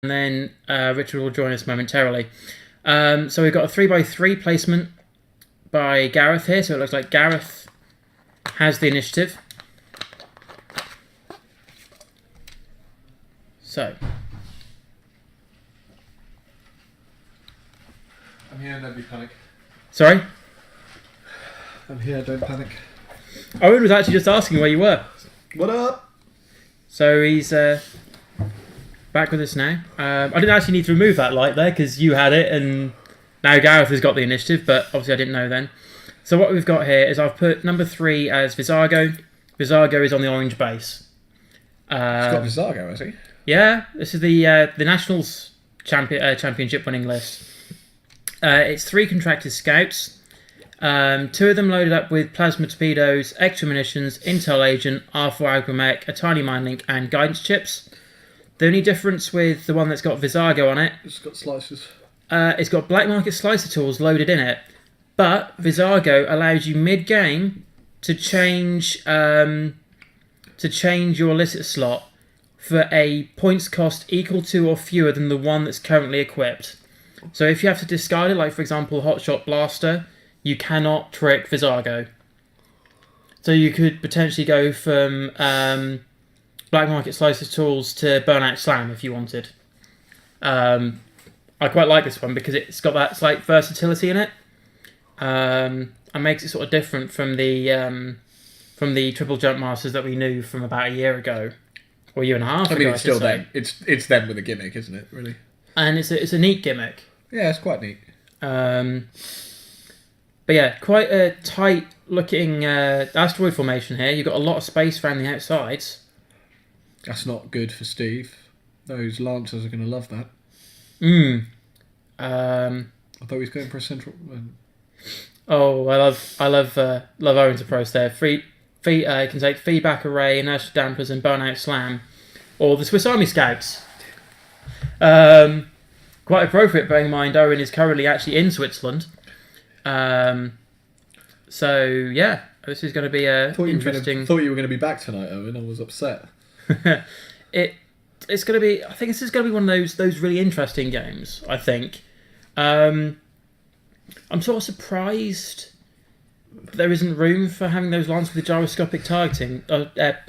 and then Richard will join us momentarily. So we've got a 3x3 placement by Gareth here, so it looks like Gareth has the initiative. So I'm here, nobody panic. sorry? I'm here, don't panic. Owen was actually just asking where you were. What up? So he's back with us now. I didn't actually need to remove that light there because you had it, and now Gareth has got the initiative, but obviously I didn't know then. So what we've got here is I've put number 3 as Visago. Visago is on the orange base. He's got Visago, has he? Yeah, this is the Nationals championship winning list. It's 3 contracted scouts. 2 of them loaded up with plasma torpedoes, extra munitions, intel agent, R4 agromech, a tiny mine link, and guidance chips. The only difference with the one that's got Visago on it, It's got slices. it's got black market slicer tools loaded in it, but Visago allows you mid-game to change your illicit slot for a points cost equal to or fewer than the one that's currently equipped. So if you have to discard it, like for example Hotshot Blaster, you cannot trick Visago. So you could potentially go from black market slicer tools to burnout slam if you wanted. I quite like this one because it's got that slight versatility in it, and makes it sort of different from the triple jump masters that we knew from about a year ago, or a year and a half ago. It's still them. It's them with a gimmick, isn't it? Really. And it's a neat gimmick. Yeah, it's quite neat. But yeah, quite a tight looking asteroid formation here. You've got a lot of space around the outsides. That's not good for Steve. Those Lancers are going to love that. I thought he was going for a central. Oh, I love Owen's approach there. You can take feedback array, inertia dampers, and burnout slam, or the Swiss Army Scouts. Quite appropriate, bearing in mind Owen is currently actually in Switzerland. So yeah, this is going to be interesting. Thought you were going to be back tonight, Owen. I was upset. It's going to be. I think this is going to be one of those really interesting games. I think. I'm sort of surprised there isn't room for having those lines with the gyroscopic targeting. The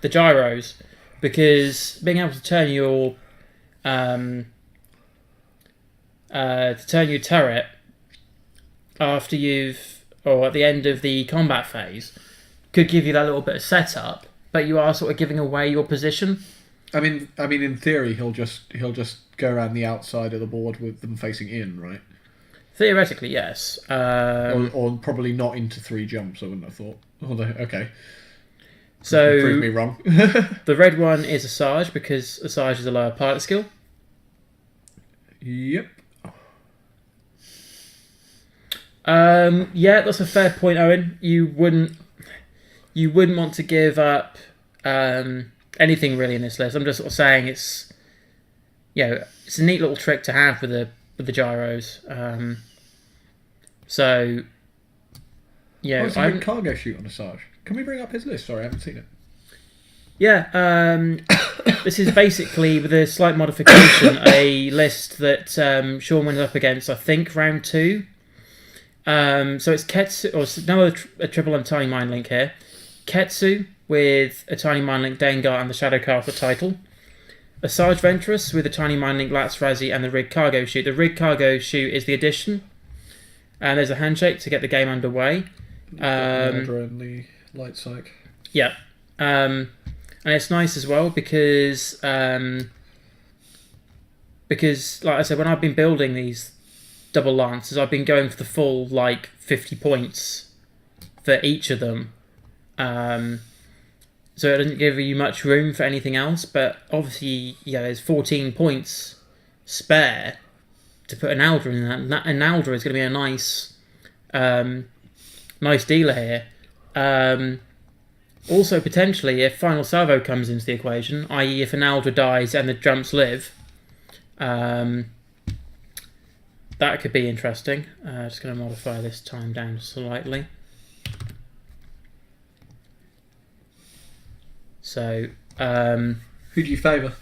gyros, because being able to turn your turret after or at the end of the combat phase could give you that little bit of setup, but you are sort of giving away your position. I mean, in theory, he'll just go around the outside of the board with them facing in, right? Theoretically, yes. Or probably not into 3 jumps. I wouldn't have thought. Although, okay. So prove me wrong. The red one is Asajj because Asajj is a lower pilot skill. Yep. Yeah, that's a fair point, Owen. You wouldn't want to give up anything really in this list. I'm just sort of saying it's a neat little trick to have with the gyros. So yeah, I have a cargo shoot on Asajj. Can we bring up his list? Sorry, I haven't seen it. Yeah, this is basically, with a slight modification, a list that Sean went up against, I think, round 2. So it's Ketsu, or a triple and tiny mine link here. Ketsu with a tiny mine link Dengar and the Shadow Castle title. Asajj Ventress with a tiny mine link Lats Razzie and the rig cargo shoot. The rig cargo shoot is the addition. And there's a handshake to get the game underway. And the light psych. Yeah. And it's nice as well because like I said, when I've been building these double lances, I've been going for the full 50 points for each of them. So it doesn't give you much room for anything else, but obviously, there's 14 points spare to put an Aldra in that, and Aldra is going to be a nice dealer here. Also, potentially, if Final Salvo comes into the equation, i.e. if an Aldra dies and the jumps live, that could be interesting. Just going to modify this time down slightly. So, who do you favour?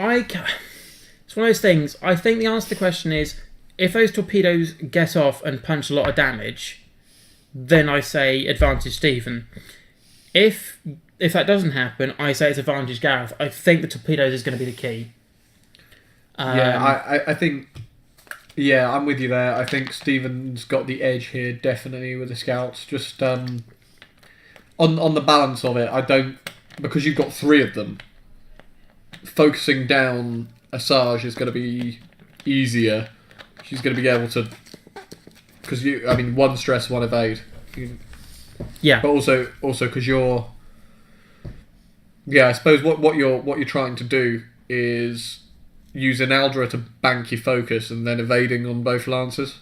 It's one of those things. I think the answer to the question is, if those torpedoes get off and punch a lot of damage, then I say advantage Stephen. If that doesn't happen, I say it's advantage Gareth. I think the torpedoes is going to be the key. I think... Yeah, I'm with you there. I think Stephen's got the edge here, definitely, with the scouts. Just on the balance of it, I don't... Because you've got 3 of them, focusing down Asajj is going to be easier. She's going to be able to... Because one stress, 1 evade. Yeah. But also because you're... Yeah, I suppose what you're trying to do is use an Aldra to bank your focus and then evading on both lancers.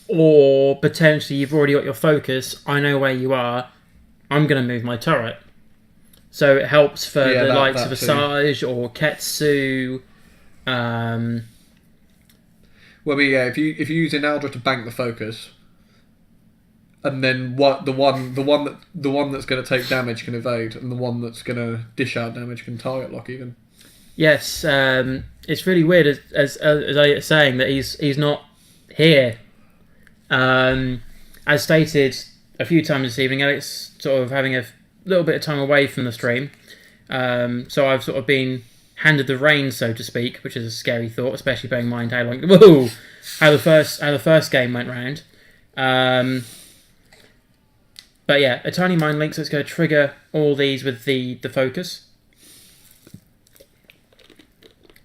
Or potentially you've already got your focus. I know where you are. I'm going to move my turret. So it helps for the likes of Asajj or Ketsu. If you use an Aldra to bank the focus, and then the one that's going to take damage can evade, and the one that's going to dish out damage can target lock even. Yes, it's really weird as Elliot's saying that he's not here. As stated a few times this evening, Elliot's sort of having a little bit of time away from the stream. So I've sort of been handed the reins, so to speak, which is a scary thought, especially bearing in mind how the first game went round. But yeah, a tiny mind link, so it's going to trigger all these with the focus.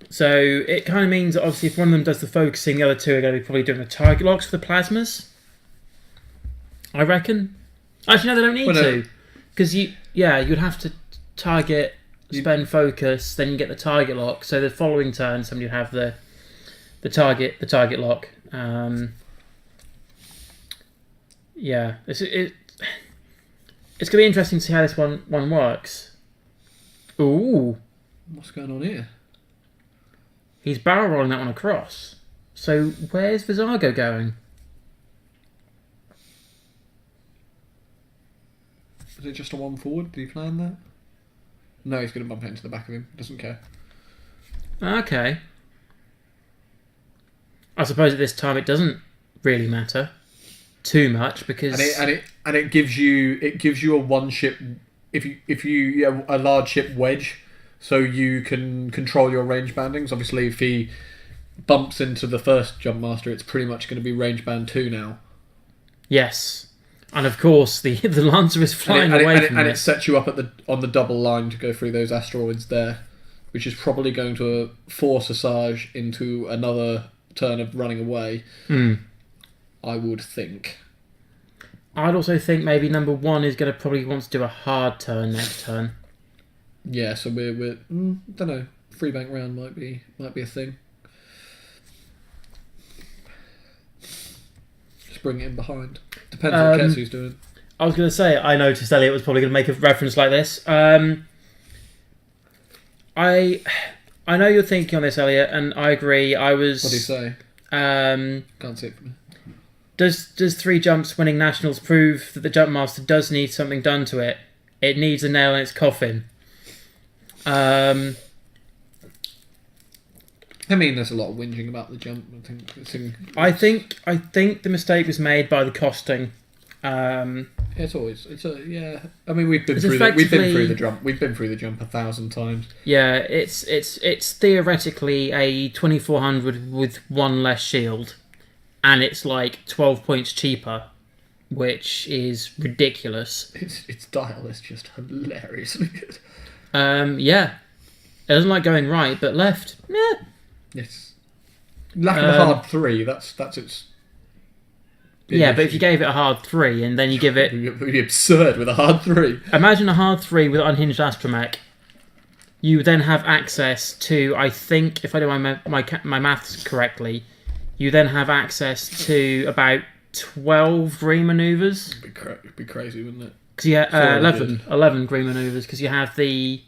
So it kind of means that obviously if one of them does the focusing, the other 2 are going to be probably doing the target locks for the plasmas. I reckon. Actually, no, they don't need to, because you'd have to target, spend focus, then you get the target lock. So the following turn, somebody would have the target lock. It's going to be interesting to see how this one works. Ooh. What's going on here? He's barrel rolling that one across. So where's Vizago going? Is it just a 1 forward? Did he plan that? No, he's going to bump it into the back of him. Doesn't care. Okay. I suppose at this time it doesn't really matter too much because it gives you a 1 ship if you a large ship wedge, so you can control your range bandings. Obviously, if he bumps into the first jump master, it's pretty much going to be range band 2 now. Yes, and of course the Lancer is flying away from it sets you up on the double line to go through those asteroids there, which is probably going to force Asajj into another turn of running away. I would think. I'd also think maybe number 1 is going to probably want to do a hard turn next turn. Yeah, so we're don't know. Free bank round might be a thing. Just bring it in behind. Depends what Ketsu's doing. I was going to say, I noticed Elliot was probably going to make a reference like this. I know you're thinking on this, Elliot, and I agree. What do you say? Can't see it from me. Does 3 jumps winning nationals prove that the jump master does need something done to it? It needs a nail in its coffin. I mean, there's a lot of whinging about the jump. I think the mistake was made by the costing. I mean, we've been through the jump. We've been through the jump 1,000 times. Yeah, it's theoretically a 2400 with 1 less shield, and it's like 12 points cheaper, which is ridiculous. Its dial is just hilariously good. Yeah, it doesn't like going right, but left, yeah. Yes. Lack of a hard 3. That's its. Yeah, but if you gave it a hard 3 and then you give it... It would be absurd with a hard 3. Imagine a hard 3 with unhinged astromech. You then have access to, I think, if I do my maths correctly, you then have access to about 12 green manoeuvres. It'd be crazy, wouldn't it? Because you have 11 green manoeuvres, because you have the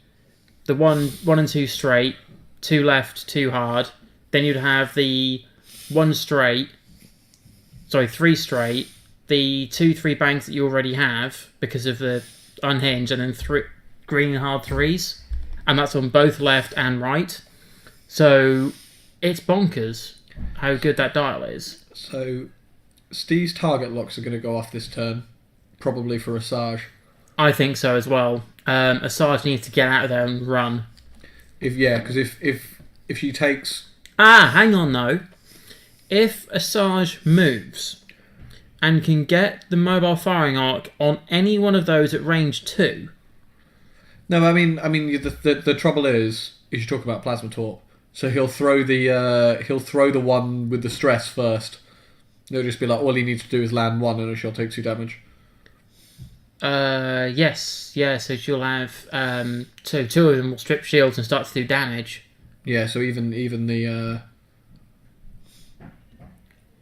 1 and 2 straight, 2 left, 2 hard. Then you'd have the 3 straight, the 2-3 banks that you already have because of the unhinged, and then 3 green hard 3s, and that's on both left and right. So it's bonkers how good that dial is. So Steve's target locks are going to go off this turn, probably for Asajj. I think so as well. Asajj needs to get out of there and run. Because if she takes... Hang on though. If Asajj moves and can get the mobile firing arc on any one of those at range 2... No, I mean, the trouble is you talk about Plasma Torp. So he'll throw the one with the stress first. It'll just be like, all he needs to do is land one and she'll take 2 damage. Yes. Yeah, so she'll have... so 2 of them will strip shields and start to do damage. Yeah, so even the...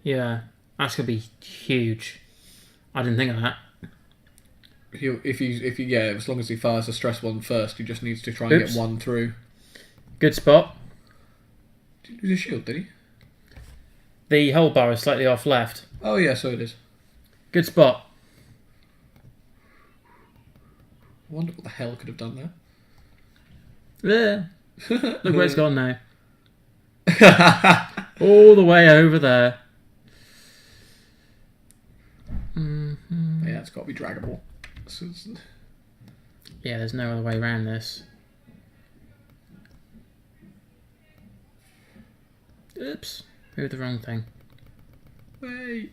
Yeah, that's going to be huge. I didn't think of that. As long as he fires the stress one first, he just needs to try and get one through. Good spot. Did he use a shield, did he? The hold bar is slightly off left. Oh yeah, so it is. Good spot. I wonder what the hell could have done there. Look where it's gone now. All the way over there. Mm-hmm. Yeah, it's got to be draggable. Yeah, there's no other way around this. Oops, moved the wrong thing. Wait.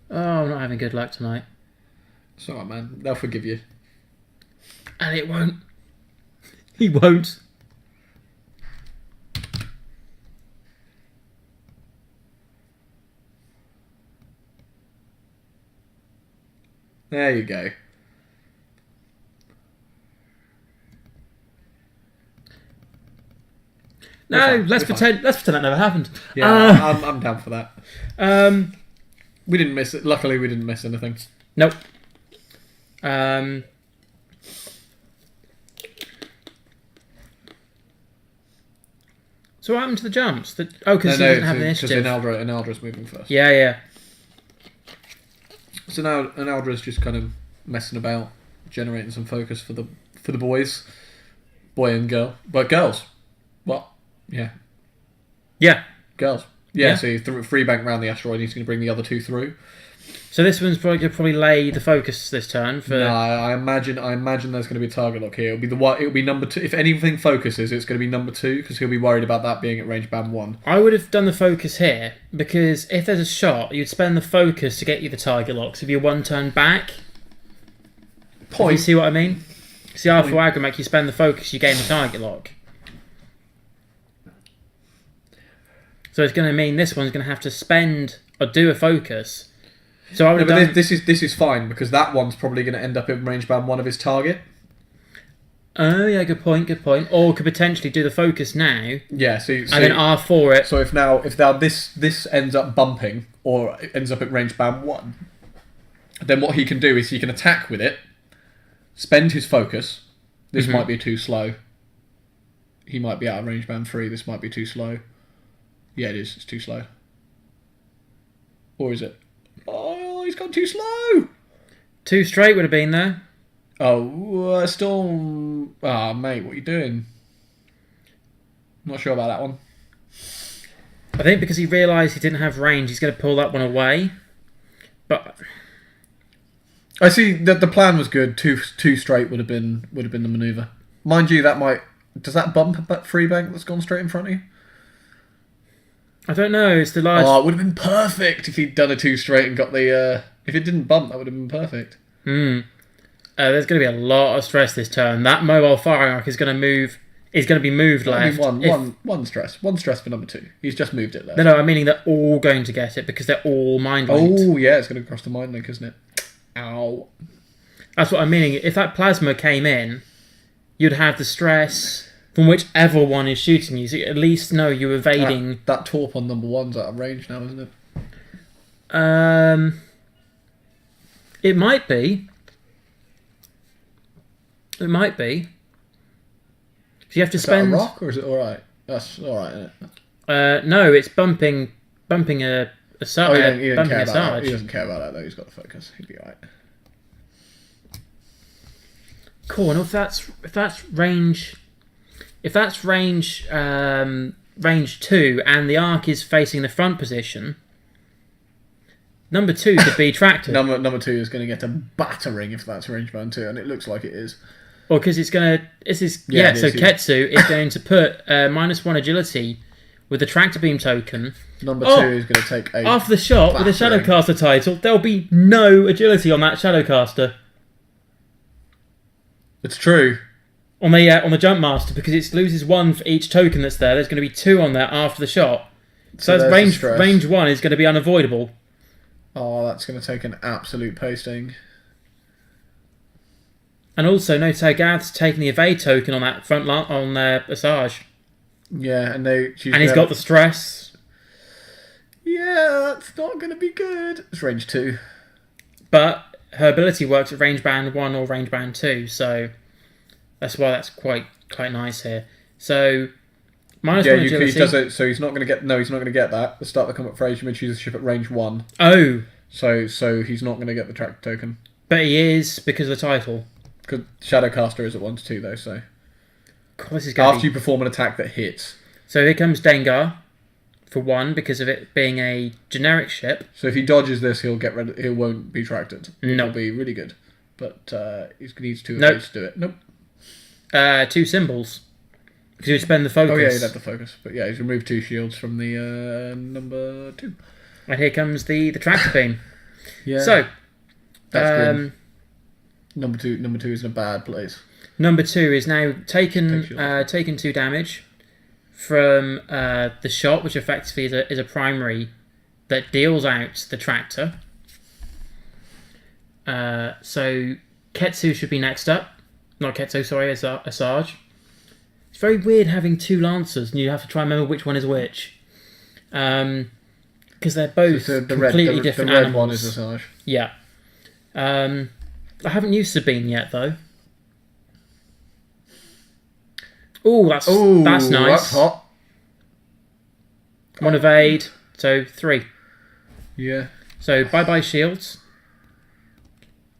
Oh, I'm not having good luck tonight. It's alright, man. They'll forgive you. And it won't. He won't. There you go. No, let's pretend that never happened. Yeah, I'm down for that. We didn't miss it. Luckily, we didn't miss anything. Nope. So what happened to the jumps? Because he doesn't have initiative. Because Inaldra's moving first. Yeah. So now Inaldra's just kind of messing about, generating some focus for the boys, boy and girl, but girls. What? Yeah. Girls. Yeah. So you free bank round the asteroid. He's going to bring the other 2 through. So this one's probably going to lay the focus this turn. No, I imagine there's going to be a target lock here. It'll be number 2. If anything focuses, it's going to be number 2 because he'll be worried about that being at range band 1. I would have done the focus here because if there's a shot, you'd spend the focus to get you the target lock. So if you're 1 turn back, you see what I mean? See, after Agromek, you spend the focus, you gain the target lock. So it's going to mean this one's going to have to spend or do a focus. So I would have done... This is fine because that one's probably going to end up in range band 1 of his target. Oh yeah, good point. Or could potentially do the focus now. Yeah, and then R4 it. So if now this ends up bumping or ends up at range band 1, then what he can do is he can attack with it, spend his focus. This might be too slow. He might be out of range band 3. This might be too slow. Yeah, it is. It's too slow. Or is it? Oh, he's gone too slow. 2 straight would have been there. Oh, still... Ah, mate, what are you doing? Not sure about that one. I think because he realised he didn't have range, he's going to pull that one away. But... I see that the plan was good. Two straight would have been the manoeuvre. Mind you, that might... Does that bump a free bank that's gone straight in front of you? I don't know, it's the large... Oh, it would have been perfect if he'd done a 2 straight and got the... If it didn't bump, that would have been perfect. There's going to be a lot of stress this turn. That mobile firing arc is going to move... Is going to be moved left. One stress. One stress for number 2. He's just moved it left. No, I'm meaning they're all going to get it because they're all mind linked. Oh, yeah, it's going to cross the mind link, isn't it? Ow. That's what I'm meaning. If that plasma came in, you'd have the stress... from whichever one is shooting you, so you at least know you're evading... That torp on number 1's out of range now, isn't it? It might be. It might be. So you have to spend... Is that a rock, or is it alright? That's alright, isn't it? No, it's bumping a sarge. He doesn't care about that, though. He's got the focus. He'd be alright. Cool. And if that's range, range 2, and the arc is facing the front position, number 2 could be tractor. Number 2 is going to get a battering if that's range band 2, and it looks like it is. Or because it's going to... So Ketsu is going to put -1 agility with the tractor beam token. Number 2 is going to take a... After the shot with the Shadowcaster title, there'll be no agility on that Shadowcaster. It's true. On the Jump Master, because it loses 1 for each token that's there. There's going to be 2 on there after the shot. So that's range 1 is going to be unavoidable. Oh, that's going to take an absolute posting. And also, notice how Gareth's taking the evade token on that front line on Asajj. Yeah, and he's got the stress. Yeah, that's not going to be good. It's range 2. But her ability works at range band 1 or range band 2, so that's why that's quite nice here. So -1 agility. He does it, so he's not going to get. No, he's not going to get that. The start the combat phrase, you may choose a ship at range 1. Oh. So he's not going to get the track token. But he is because of the title. Because Shadowcaster is at 1 to 2 though. So God, this is after you perform an attack that hits. So here comes Dengar for 1 because of it being a generic ship. So if he dodges this, he won't be tracted. No, It'll be really good. But he needs 2 of those to do it. Nope. 2 symbols. Because he would spend the focus. Oh yeah, he'd have the focus. But yeah, he's removed 2 shields from the number 2. And here comes the tractor beam. Yeah. So that's number 2 is in a bad place. Number 2 is now taken 2 damage from the shot, which effectively is a primary that deals out the tractor. So Ketsu should be next up. Not Ketsu, sorry, Asajj. It's very weird having 2 Lancers and you have to try and remember which one is which. Because they're both completely different animals. The red animals. one is Asajj. Yeah. I haven't used Sabine yet, though. Ooh, that's nice. That's hot. 1 evade, so 3. Yeah. So bye shields.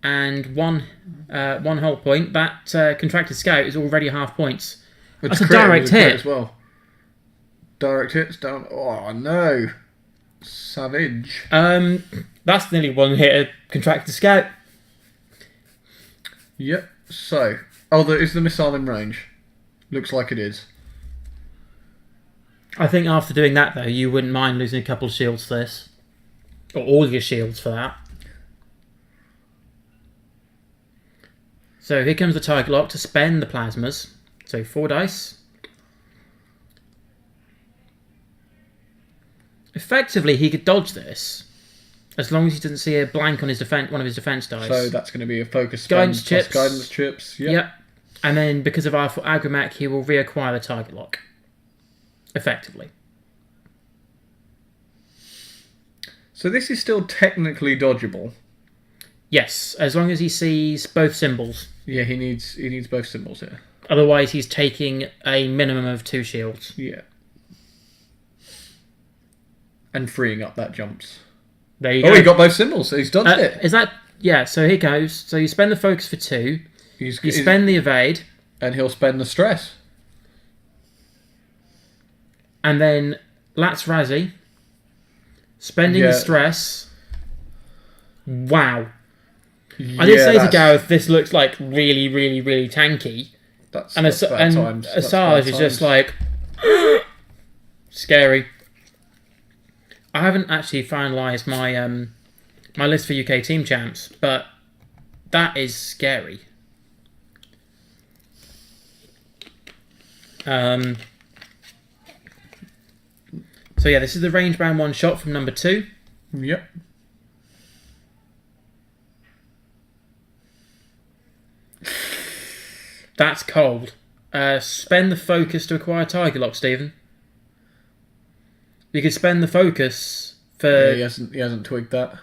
And 1 hull point. That contracted scout is already half points. That's a direct hit as well. Direct hits down. Oh no, savage. That's nearly 1 hit a contracted scout. Yep. So, is the missile in range? Looks like it is. I think after doing that, though, you wouldn't mind losing a couple of shields to this. Or all your shields for that. So here comes the target lock to spend the plasmas. So 4 dice. Effectively, he could dodge this. As long as he doesn't see a blank on his one of his defense dice. So that's going to be a focus guidance spend chips. Guidance chips. Yep. And then because of our Agromech, he will reacquire the target lock. Effectively. So this is still technically dodgeable. Yes, as long as he sees both symbols. Yeah, he needs both symbols here. Otherwise, he's taking a minimum of 2 shields. Yeah. And freeing up that jumps. There you go. Oh, he got both symbols, so he's dodged it. Is that... Yeah, so here goes. So you spend the focus for 2. You spend the evade. And he'll spend the stress. And then Lats Razzie. Spending the stress. Wow. I did say to Gareth, this looks like really, really, really tanky. Asajj is just like... scary. I haven't actually finalised my my list for UK team champs, but that is scary. So yeah, this is the range bound 1 shot from number 2. Yep. That's cold. Spend the focus to acquire target lock, Stephen. You could spend the focus for... Yeah, he hasn't twigged that.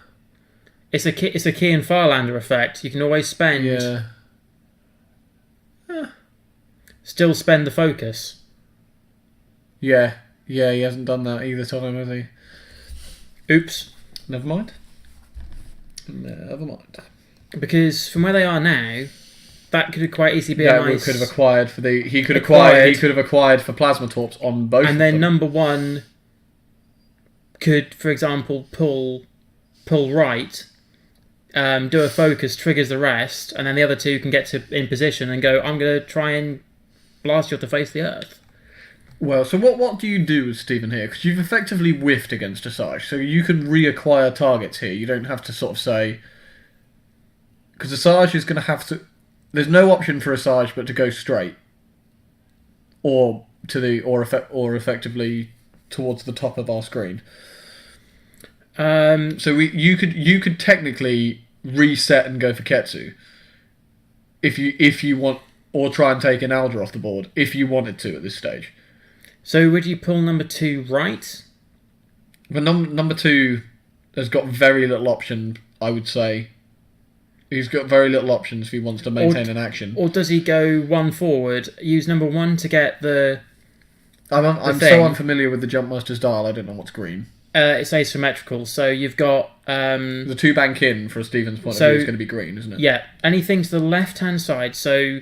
It's a key and Farlander effect. You can always spend... Yeah. Still spend the focus. Yeah. Yeah, he hasn't done that either time, has he? Oops. Never mind. Never mind. Because from where they are now, that could quite easily be Yeah, a nice. could have acquired for the. He could Acquired. have acquired for plasma torps on both. And of then them. number 1 could, for example, pull right, do a focus, triggers the rest, and then the other 2 can get in position and go, I'm going to try and blast you off the face of the earth. Well, so what do you do with Stephen here? Because you've effectively whiffed against Asajj, so you can reacquire targets here. You don't have to sort of say... Because Asajj is going to have to... There's no option for Asajj but to go straight. Or effectively towards the top of our screen. So you could technically reset and go for Ketsu. If you want... Or try and take an Aldra off the board, if you wanted to at this stage. So would you pull number 2 right? But number 2 has got very little option, I would say. He's got very little options if he wants to maintain an action. Or does he go 1 forward, use number 1 to get the... I'm so unfamiliar with the Jumpmaster's dial, I don't know what's green. It's asymmetrical, so you've got... the 2 bank in, for Stephen's point of view, is going to be green, isn't it? Yeah, anything to the left-hand side, so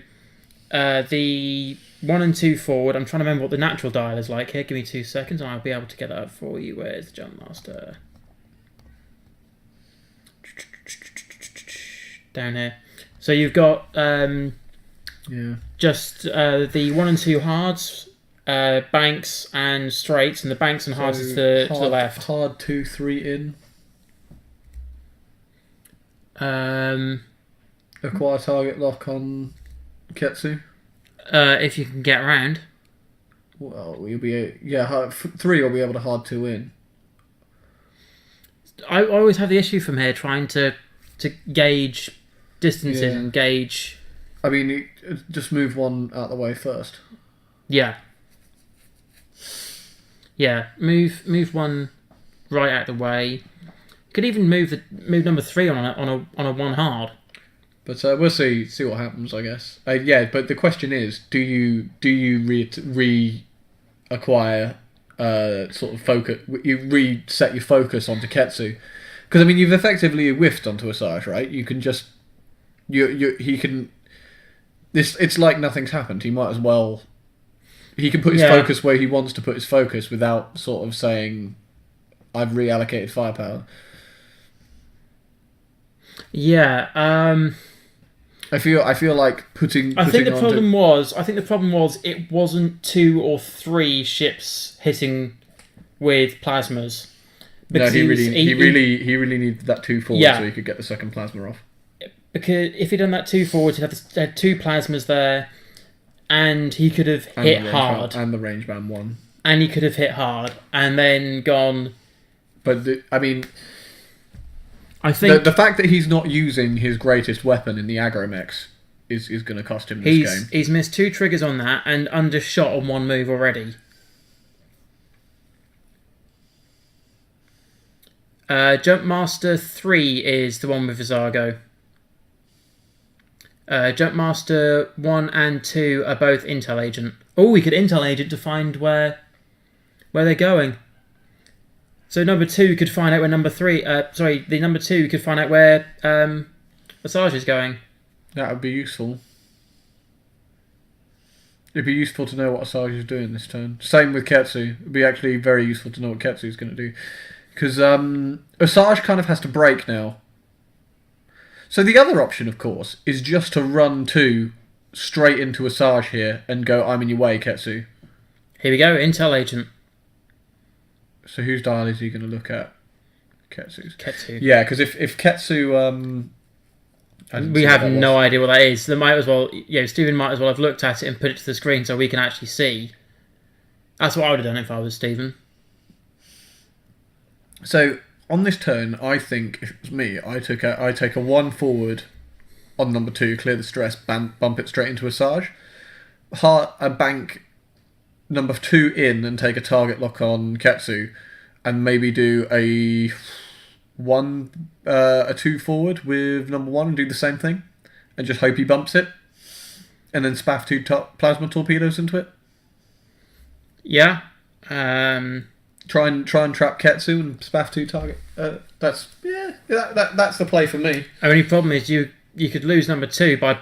the 1 and 2 forward. I'm trying to remember what the natural dial is like here. Give me 2 seconds and I'll be able to get that up for you. Where's the Jump Master? Down here. So you've got just the 1 and 2 hards, banks and straights, and the banks and hards is to the left. Hard 2, 3 in. Acquire target lock on Ketsu. If you can get around. Well, you'll be 3. You'll be able to hard 2 in. I always have the issue from here trying to gauge distances and gauge. I mean, just move 1 out of the way first. Yeah. Yeah, move 1 right out of the way. Could even move number 3 on a 1 hard. But we'll see what happens, I guess. But the question is, do you reacquire sort of focus? You reset your focus onto Ketsu, because I mean you've effectively whiffed onto Asajj, right? You can just he can. It's like nothing's happened. He might as well. He can put his focus where he wants to put his focus without sort of saying, "I've reallocated firepower." Yeah. I feel like putting. I think the problem was it wasn't 2 or 3 ships hitting with plasmas. No, he really needed that 2 forward so he could get the second plasma off. Because if he'd done that 2 forward, he'd had 2 plasmas there, and he could have hit hard. And the range band 1. And he could have hit hard and then gone. But I think the fact that he's not using his greatest weapon in the Agromex is going to cost him this game. He's missed 2 triggers on that and undershot on 1 move already. Jumpmaster 3 is the one with Vizago. Jumpmaster 1 and 2 are both Intel Agent. Oh, we could Intel Agent to find where they're going. So number 2 could find out where number 3... the number 2 could find out where Asajj is going. That would be useful. It'd be useful to know what Asajj is doing this turn. Same with Ketsu. It'd be actually very useful to know what Ketsu is going to do. Because Asajj kind of has to break now. So the other option, of course, is just to run 2 straight into Asajj here and go, I'm in your way, Ketsu. Here we go, Intel Agent. So whose dial is he going to look at? Ketsu's. Ketsu. Yeah, because if Ketsu... we have no idea what that is. They might as well... Stephen might as well have looked at it and put it to the screen so we can actually see. That's what I would have done if I was Stephen. So, on this turn, I think, if it was me, I take a 1 forward on number 2, clear the stress, bump it straight into Asajj. Bank number 2 in and take a target lock on Ketsu, and maybe do a 2 forward with number 1 and do the same thing, and just hope he bumps it, and then spaff 2 plasma torpedoes into it. Yeah. Try and trap Ketsu and spaff 2 target. That's the play for me. Only problem is you could lose number 2 by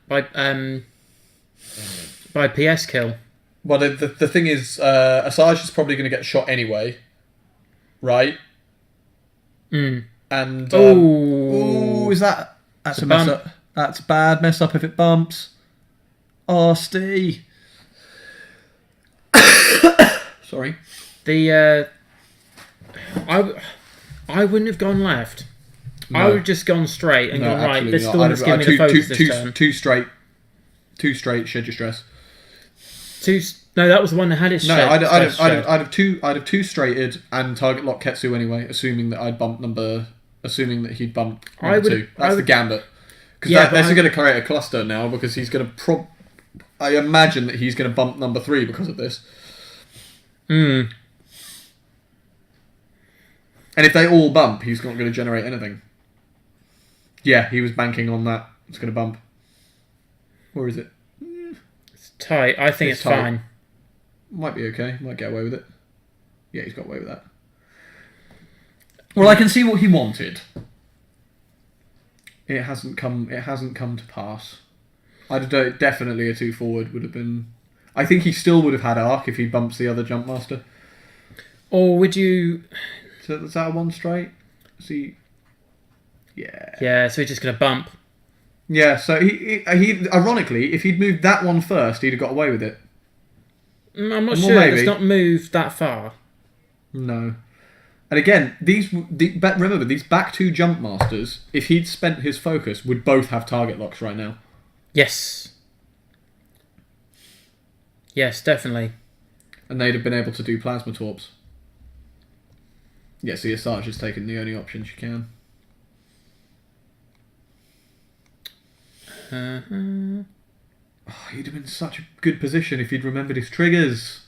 by PS kill. Well, the thing is, Asajj is probably going to get shot anyway, right? Mm. And Ooh, is that's It's a a mess bump. up? That's a bad mess up if it bumps. RST. Sorry. The I wouldn't have gone left. No. I would have just gone straight and gone right. absolutely This is not. the one I'd that's have- giving me the focus this turn. Two straight. Shed your stress. No, that was the one that had its No, shed. I'd have two straighted and target lock Ketsu anyway, assuming that he'd bump number two. That's the gambit. Because Yeah, this is going to create a cluster now because he's going to I imagine that he's going to bump number 3 because of this. Hmm. And if they all bump, he's not going to generate anything. Yeah, he was banking on that. It's going to bump. Or is it? It's tight. I think it's tight. fine. Might be okay. Might get away with it. Yeah, he's got away with that. Well, I can see what he wanted. It hasn't come to pass. Definitely a 2 forward would have been. I think he still would have had arc if he bumps the other jump master. Or would you? So is that a 1 straight? See. Yeah. Yeah. So he's just gonna bump. Yeah. So he ironically, if he'd moved that one first, he'd have got away with it. I'm not Well, sure. maybe. It's not moved that far. No. And again, remember, these back 2 jump masters, if he'd spent his focus, would both have target locks right now. Yes. Yes, definitely. And they'd have been able to do plasma torps. Yeah, so Asajj has taken the only option she can. Oh, he'd have been in such a good position if he'd remembered his triggers.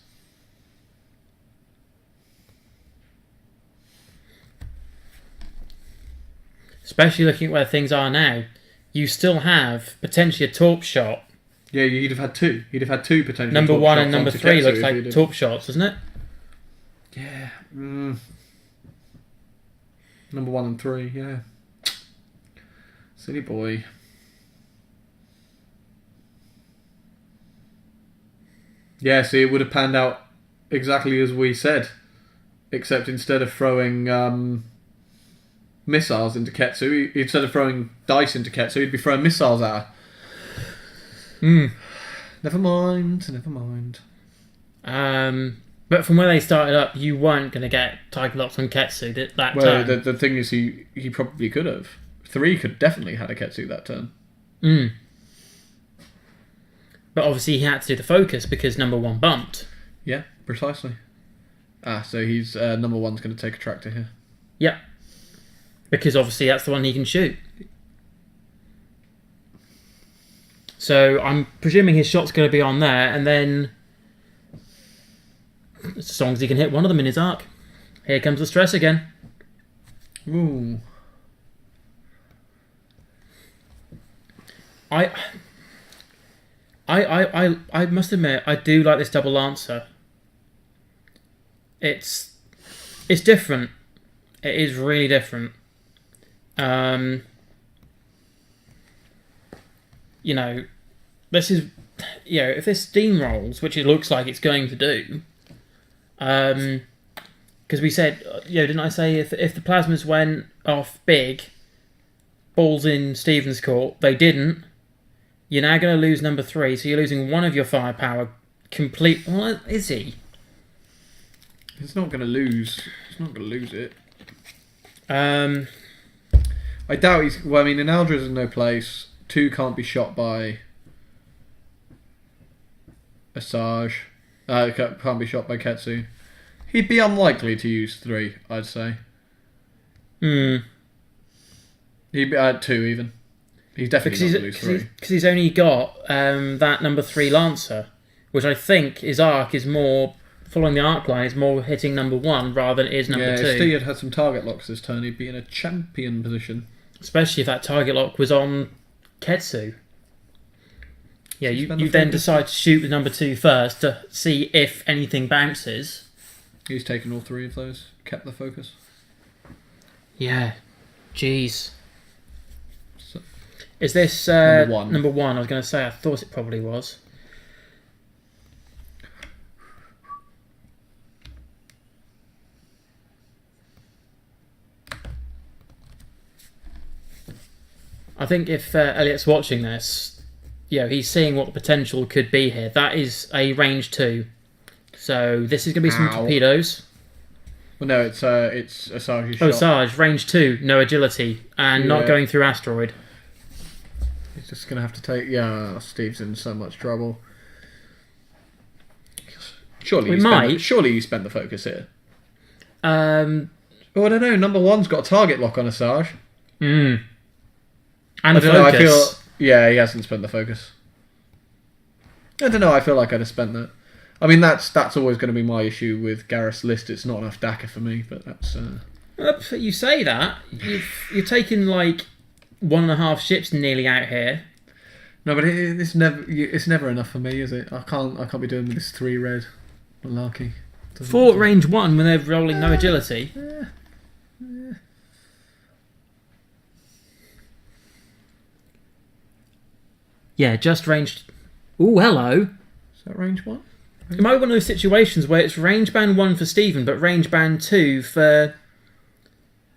Especially looking at where things are now, you still have potentially a torp shot. Yeah, he'd have had 2. He'd have had 2 potential Number torp 1 shots and number onto 3 Ketsu looks if like he'd have- torp shots, doesn't it? Yeah. Number 1 and 3, yeah. Silly boy. Yeah, see, it would have panned out exactly as we said. Except instead of throwing missiles into Ketsu, instead of throwing dice into Ketsu, he'd be throwing missiles at her. Never mind. But from where they started up, you weren't going to get target locks on Ketsu that Well, turn. the thing is, he probably could have. 3 could definitely had a Ketsu that turn. But obviously he had to do the focus because number 1 bumped. Yeah, precisely. So he's number 1's going to take a tractor here. Yep. Because obviously that's the one he can shoot. So I'm presuming his shot's going to be on there, and then as long as he can hit one of them in his arc. Here comes the stress again. Ooh. I must admit, I do like this double lancer. It's different. It is really different. You know, this is, if this steamrolls, which it looks like it's going to do, because we said, didn't I say if the plasmas went off big, balls in Stevens' court, they didn't. You're now going to lose number 3, so you're losing one of your firepower. Well, is he? He's not going to lose. He's not going to lose it. I I doubt he's. Well, I mean, an Aldra's in no place. 2 can't be shot by Asajj. Can't be shot by Ketsu. He'd be unlikely to use 3, I'd say. He'd be at 2 even. He's definitely not going to lose 3. Because he's only got that number 3 Lancer, which I think his arc is more, following the arc line, is more hitting number 1 rather than it is number 2. If Steve had some target locks this turn, he'd be in a champion position. Especially if that target lock was on Ketsu. Yeah, you spend the then focus. decide to shoot with number 2 first to see if anything bounces. He's taken all 3 of those. Kept the focus. Yeah. Jeez. So, Is this Number one. Number one? I was going to say, I thought it probably was. I think if Elliot's watching this, he's seeing what the potential could be here. That is a range 2. So this is going to be some torpedoes. Well, no, it's a Sarge. Oh, Sarge, range 2, no agility, and not going through asteroid. He's just going to have to take... Yeah, Steve's in so much trouble. Surely you spent the focus here. Oh, I don't know. Number one's got a target lock on a Sarge. And I don't focus. know, he hasn't spent the focus. I don't know, I feel like I'd have spent that. I mean, that's always going to be my issue with Gareth's list. It's not enough DACA for me, but that's... You say that. You're taking, 1.5 ships nearly out here. No, but it's never enough for me, is it? I can't be doing with this 3 red malarkey. Fort range 1 when they're rolling no agility. Yeah, just ranged... Ooh, hello. Is that range 1? It might be one of those situations where it's range band 1 for Stephen, but range band 2 for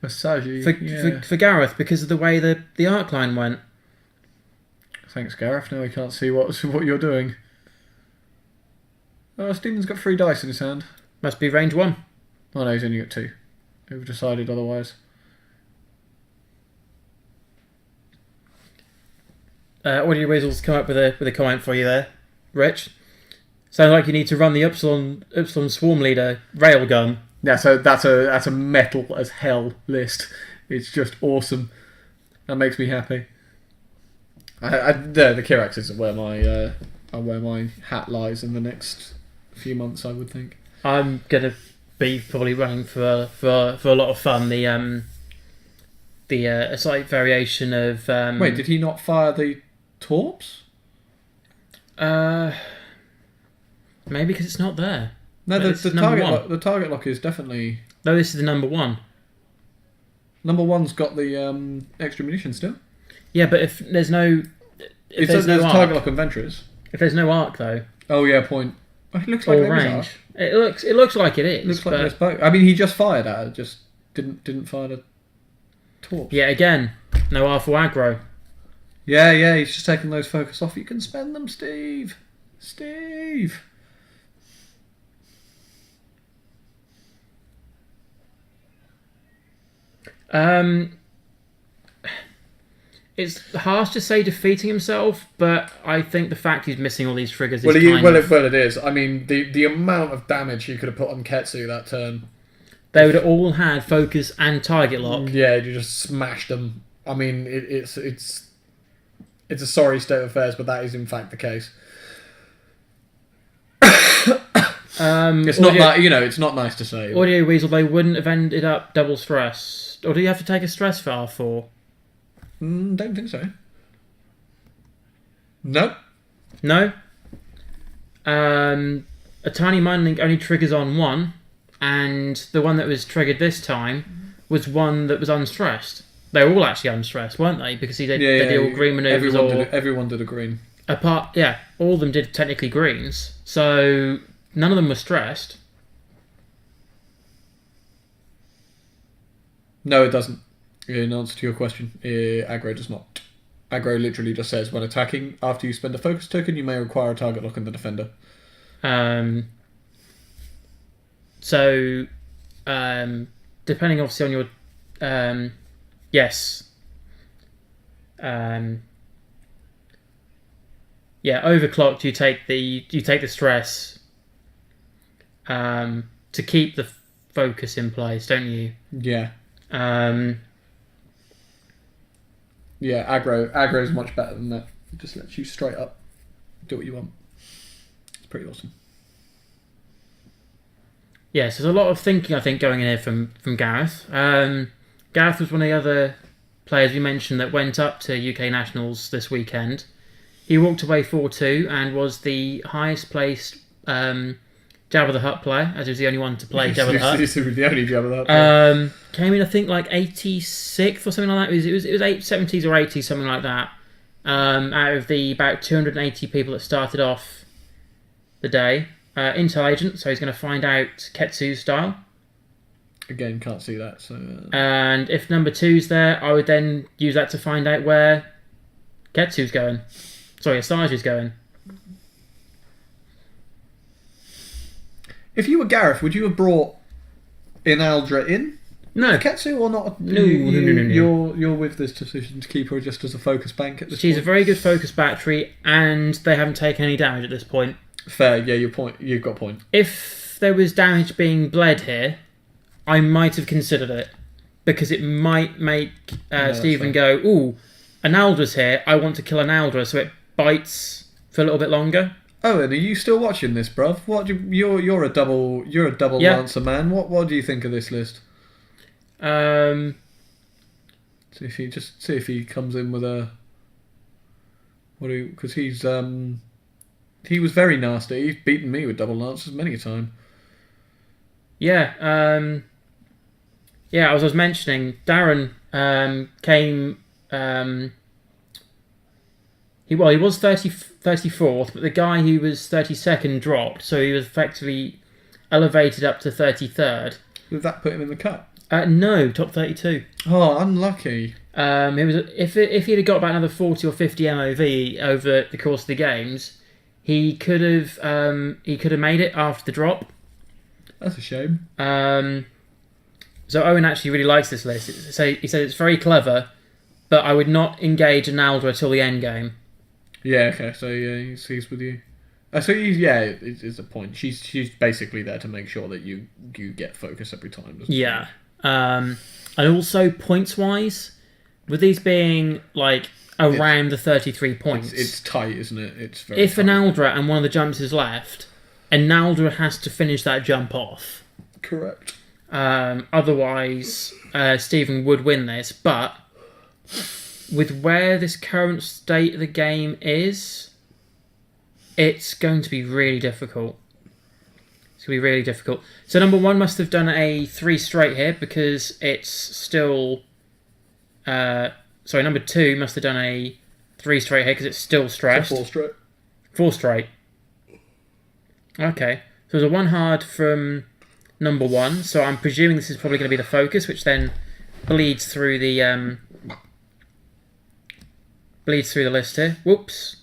Gareth because of the way the arc line went. Thanks, Gareth. Now we can't see what you're doing. Oh, Stephen's got 3 dice in his hand. Must be range 1. Oh no, he's only got 2. We've decided otherwise. Audio Weasel's come up with a comment for you there, Rich. Sounds like you need to run the Upsilon Swarm Leader railgun. Yeah, so that's a metal as hell list. It's just awesome. That makes me happy. The Kiraxes are where my hat lies in the next few months, I would think. I'm gonna be probably running for a lot of fun. A slight variation of. Wait, did he not fire the torps? Maybe because it's not there. No, the target lock is definitely. No, this is the number 1. Number 1's got the extra munition still. Yeah, but if there's no, There's target lock and Venturers. If there's no arc though. Oh yeah, point. It looks like or range. It looks like it is. It looks like there's both. I mean, he just fired at it. Just didn't fire the torps. Yeah, again, no R for aggro. Yeah, he's just taking those focus off. You can spend them, Steve. It's harsh to say defeating himself, but I think the fact he's missing all these triggers is well, it is. I mean, the amount of damage he could have put on Ketsu that turn. They would have all had focus and target lock. Yeah, you just smashed them. I mean, it's a sorry state of affairs, but that is in fact the case. It's not nice to say. Audio Weasel, they wouldn't have ended up double stress. Or do you have to take a stress for R4? Don't think so. No. A tiny mind link only triggers on 1, and the one that was triggered this time was one that was unstressed. They were all actually unstressed, weren't they? Because they did all green maneuvers. Everyone did a green. All of them did technically greens. So none of them were stressed. No, it doesn't. In answer to your question, aggro does not. Aggro literally just says, when attacking, after you spend a focus token, you may require a target lock on the defender. So, depending obviously on your... yes. Overclocked, you take the stress to keep the focus in place, don't you? Yeah. Yeah, aggro is much better than that. It just lets you straight up do what you want. It's pretty awesome. Yes, there's a lot of thinking, I think, going in here from Gareth. Gareth was one of the other players we mentioned that went up to UK Nationals this weekend. He walked away 4-2 and was the highest placed Jabba the Hutt player, as he was the only one to play Jabba the Hutt. He was the only Jabba the Hutt player. Came in, I think, like 86th or something like that. It was 70s or 80s, something like that. out of the about 280 people that started off the day. Intel agent, so he's going to find out Ketsu's style. Again, can't see that. So. And if number 2's there, I would then use that to find out where Ketsu's going. Sorry, Asaji's going. If you were Gareth, would you have brought Inaldra in? No. Ketsu or not? No. You're with this decision to keep her just as a focus bank at this point? She's a very good focus battery, and they haven't taken any damage at this point. Fair, yeah, you've got a point. If there was damage being bled here, I might have considered it. Because it might make Stephen go, ooh, Analdra's here, I want to kill Analdra, so it bites for a little bit longer. Oh, and are you still watching this, bruv? You're a double Lancer man. What do you think of this list? See if he comes in with a because he was very nasty. He's beaten me with double Lancers many a time. Yeah, as I was mentioning, Darren came. He was 34th, but the guy who was 32nd dropped, so he was effectively elevated up to 33rd. Did that put him in the cut? No, top 32. Oh, unlucky. It was if he'd have got about another 40 or 50 MOV over the course of the games, he could have made it after the drop. That's a shame. So Owen actually really likes this list. So he said it's very clever, but I would not engage Analdra till the end game. Yeah, okay, so yeah, he's with you. It's a point. She's basically there to make sure that you get focus every time. Yeah. And also points-wise, with these being like around the 33 points... It's tight, isn't it? It's very If tight. Analdra and one of the jumps is left, Analdra has to finish that jump off. Correct. Otherwise, Stephen would win this, but... with where this current state of the game is, it's going to be really difficult. It's going to be really difficult. So number 1 must have done a 3 straight here because it's still... number 2 must have done a 3 straight here because it's still stressed. 4 straight. 4 straight. Okay. So there's a 1 hard from number 1. So I'm presuming this is probably going to be the focus, which then bleeds through the... bleeds through the list here. Whoops.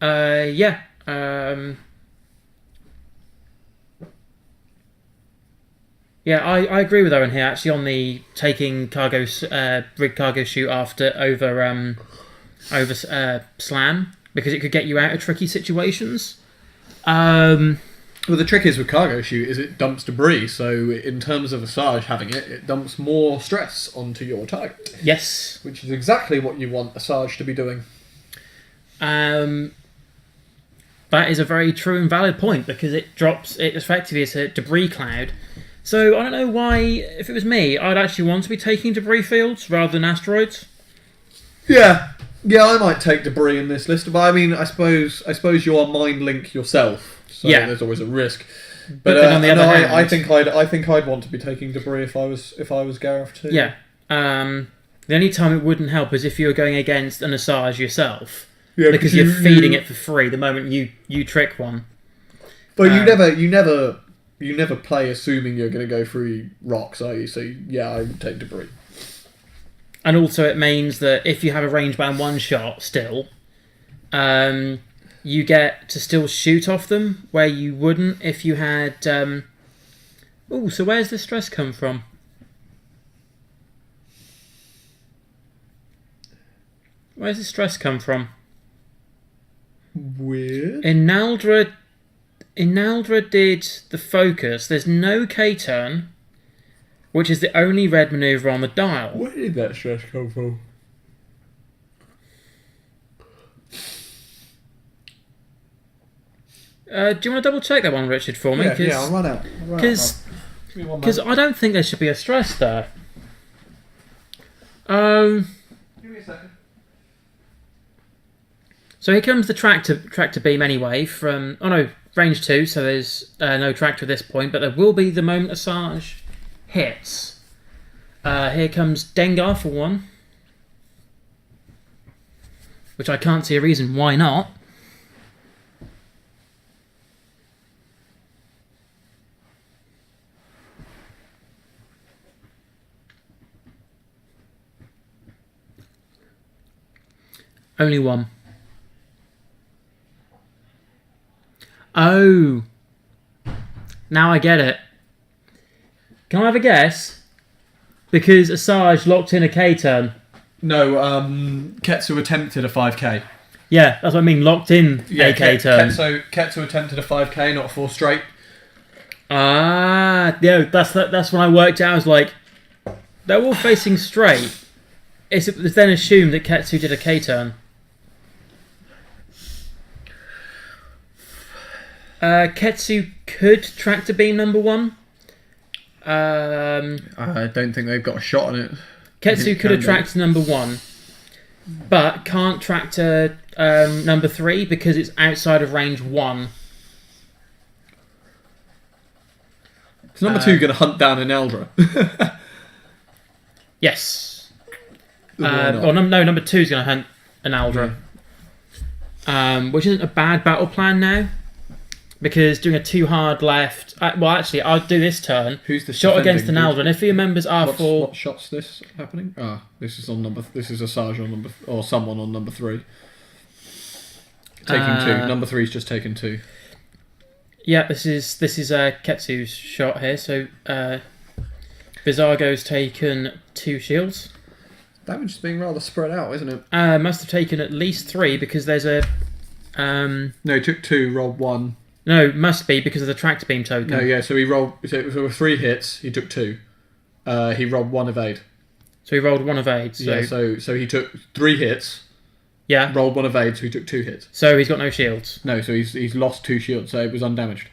Yeah. Yeah, I agree with Owen here actually on the taking rig cargo chute over slam because it could get you out of tricky situations. Well, the trick is with cargo chute is it dumps debris, so in terms of Asajj having it dumps more stress onto your target. Yes. Which is exactly what you want Asajj to be doing. That is a very true and valid point because it effectively is a debris cloud. So I don't know why, if it was me, I'd actually want to be taking debris fields rather than asteroids. Yeah, I might take debris in this list, but I mean, I suppose you are mind link yourself, so there's always a risk. But then on the other hand, I think I'd want to be taking debris if I was Gareth too. Yeah. The only time it wouldn't help is if you were going against an Asajj yourself, because you're feeding it for free the moment you trick one. But you never play assuming you're going to go through rocks, are you? So yeah, I would take debris. And also it means that if you have a range band 1 shot still, you get to still shoot off them where you wouldn't if you had... so where's the stress come from? Where's the stress come from? Weird. Inaldra did the focus. There's no K-turn, which is the only red manoeuvre on the dial. Where did that stress come from? Do you want to double check that one, Richard, for me? Yeah, I'll run out. Because I don't think there should be a stress there. Give me a second. So here comes the tractor beam anyway from... Oh no, range 2, so there's no tractor at this point, but there will be the moment Asajj hits. Here comes Dengar for 1. Which I can't see a reason why not. Only 1. Oh. Now I get it. Can I have a guess? Because Asajj locked in a K-turn. No, Ketsu attempted a 5k. Yeah, that's what I mean. Locked in a K-turn. Ketsu attempted a 5k, not a 4 straight. Ah, yeah, that's when I worked out. I was like, they're all facing straight. It's then assumed that Ketsu did a K-turn. Ketsu could tractor beam number 1. I don't think they've got a shot on it. Ketsu could have tracked number 1, but can't tractor number 3 because it's outside of range 1. Is number 2 going to hunt down an Eldra? Yes. Number 2 is going to hunt an Eldra. Which isn't a bad battle plan now. Because doing a too hard left... well, actually, I'll do this turn. Who's the shot against an Eldra, and if he remembers R4... What shot's this happening? This is on number... This is Asajj on number... Or someone on number 3. Taking 2. Number 3's just taken 2. Yeah, this is Ketsu's shot here. So, Bizargo's taken 2 shields. Damage is being rather spread out, isn't it? Must have taken at least 3 because there's a... No, he took 2, rolled 1. No, must be because of the tractor beam token. No, yeah, so he rolled... So there were 3 hits, he took 2. He rolled 1 evade. So he rolled 1 evade. So... Yeah, so he took 3 hits. Yeah. Rolled 1 evade, so he took 2 hits. So he's got no shields. No, so he's lost 2 shields, so it was undamaged.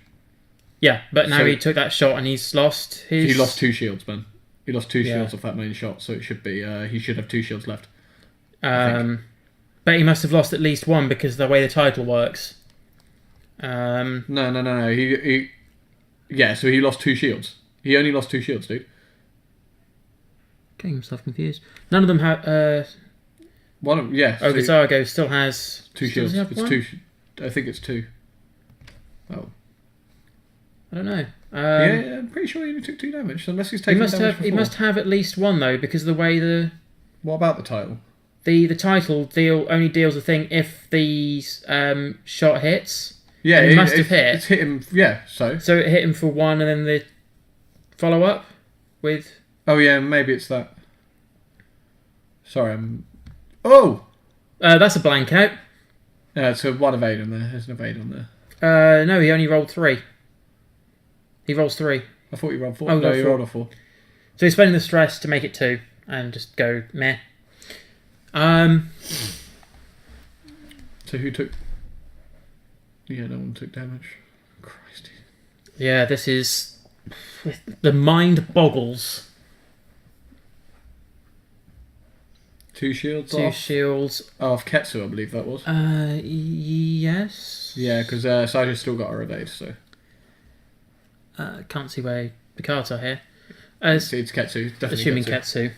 Yeah, but now he took that shot and he's lost his... He lost 2 shields, Ben. He lost 2 shields off that main shot, so it should be... he should have 2 shields left. But he must have lost at least 1 because of the way the title works. No. He yeah, so he lost 2 shields. He only lost 2 shields, dude. Getting himself confused. None of them have... One of... Yeah. Oh, Bizargo still has... 2 shields. It's 1? 2... I think it's 2. Oh. I don't know. Yeah, I'm pretty sure he only took 2 damage, unless he's taken damage before. He must have at least 1, though, because of the way the... What about the title? The title only deals a thing if the shot hits. Yeah, it must have hit. It's hit him, yeah, so... So it hit him for 1 and then the follow-up with... Oh, yeah, maybe it's that. Sorry, I'm... Oh! That's a blank out. Yeah, it's a 1 evade on there. There's an evade on there. No, he only rolled 3. He rolls 3. I thought you rolled 4. Oh, no, you rolled a 4. So he's spending the stress to make it 2 and just go meh. So who took... Yeah, no one took damage. Christ. Yeah, this is... The mind boggles. 2 shields 2 off? shields. Off Ketsu, I believe that was. Yes. Yeah, because Saja's still got her evade, so... Can't see where the cards are here. It's Ketsu, definitely assuming Ketsu.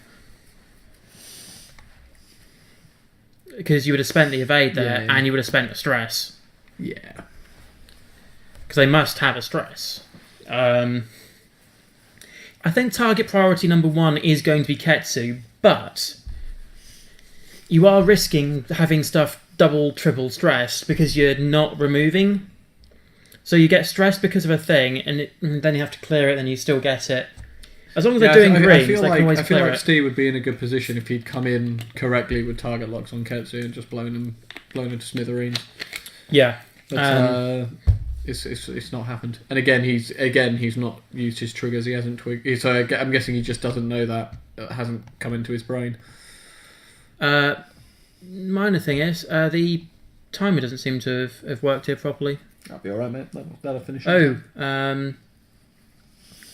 Because you would have spent the evade there, and you would have spent the stress. Yeah. Because they must have a stress. I think target priority number 1 is going to be Ketsu, but you are risking having stuff double, triple stressed because you're not removing. So you get stressed because of a thing, and then you have to clear it, and you still get it. As long as they're doing greens, they can always clear it. I feel like Steve would be in a good position if he'd come in correctly with target locks on Ketsu and just blown him to smithereens. Yeah. But, it's not happened. And again, he's not used his triggers. He hasn't twigged. So I'm guessing he just doesn't know that. It hasn't come into his brain. Minor thing is, the timer doesn't seem to have worked here properly. That'll be alright, mate. That'll finish. Oh,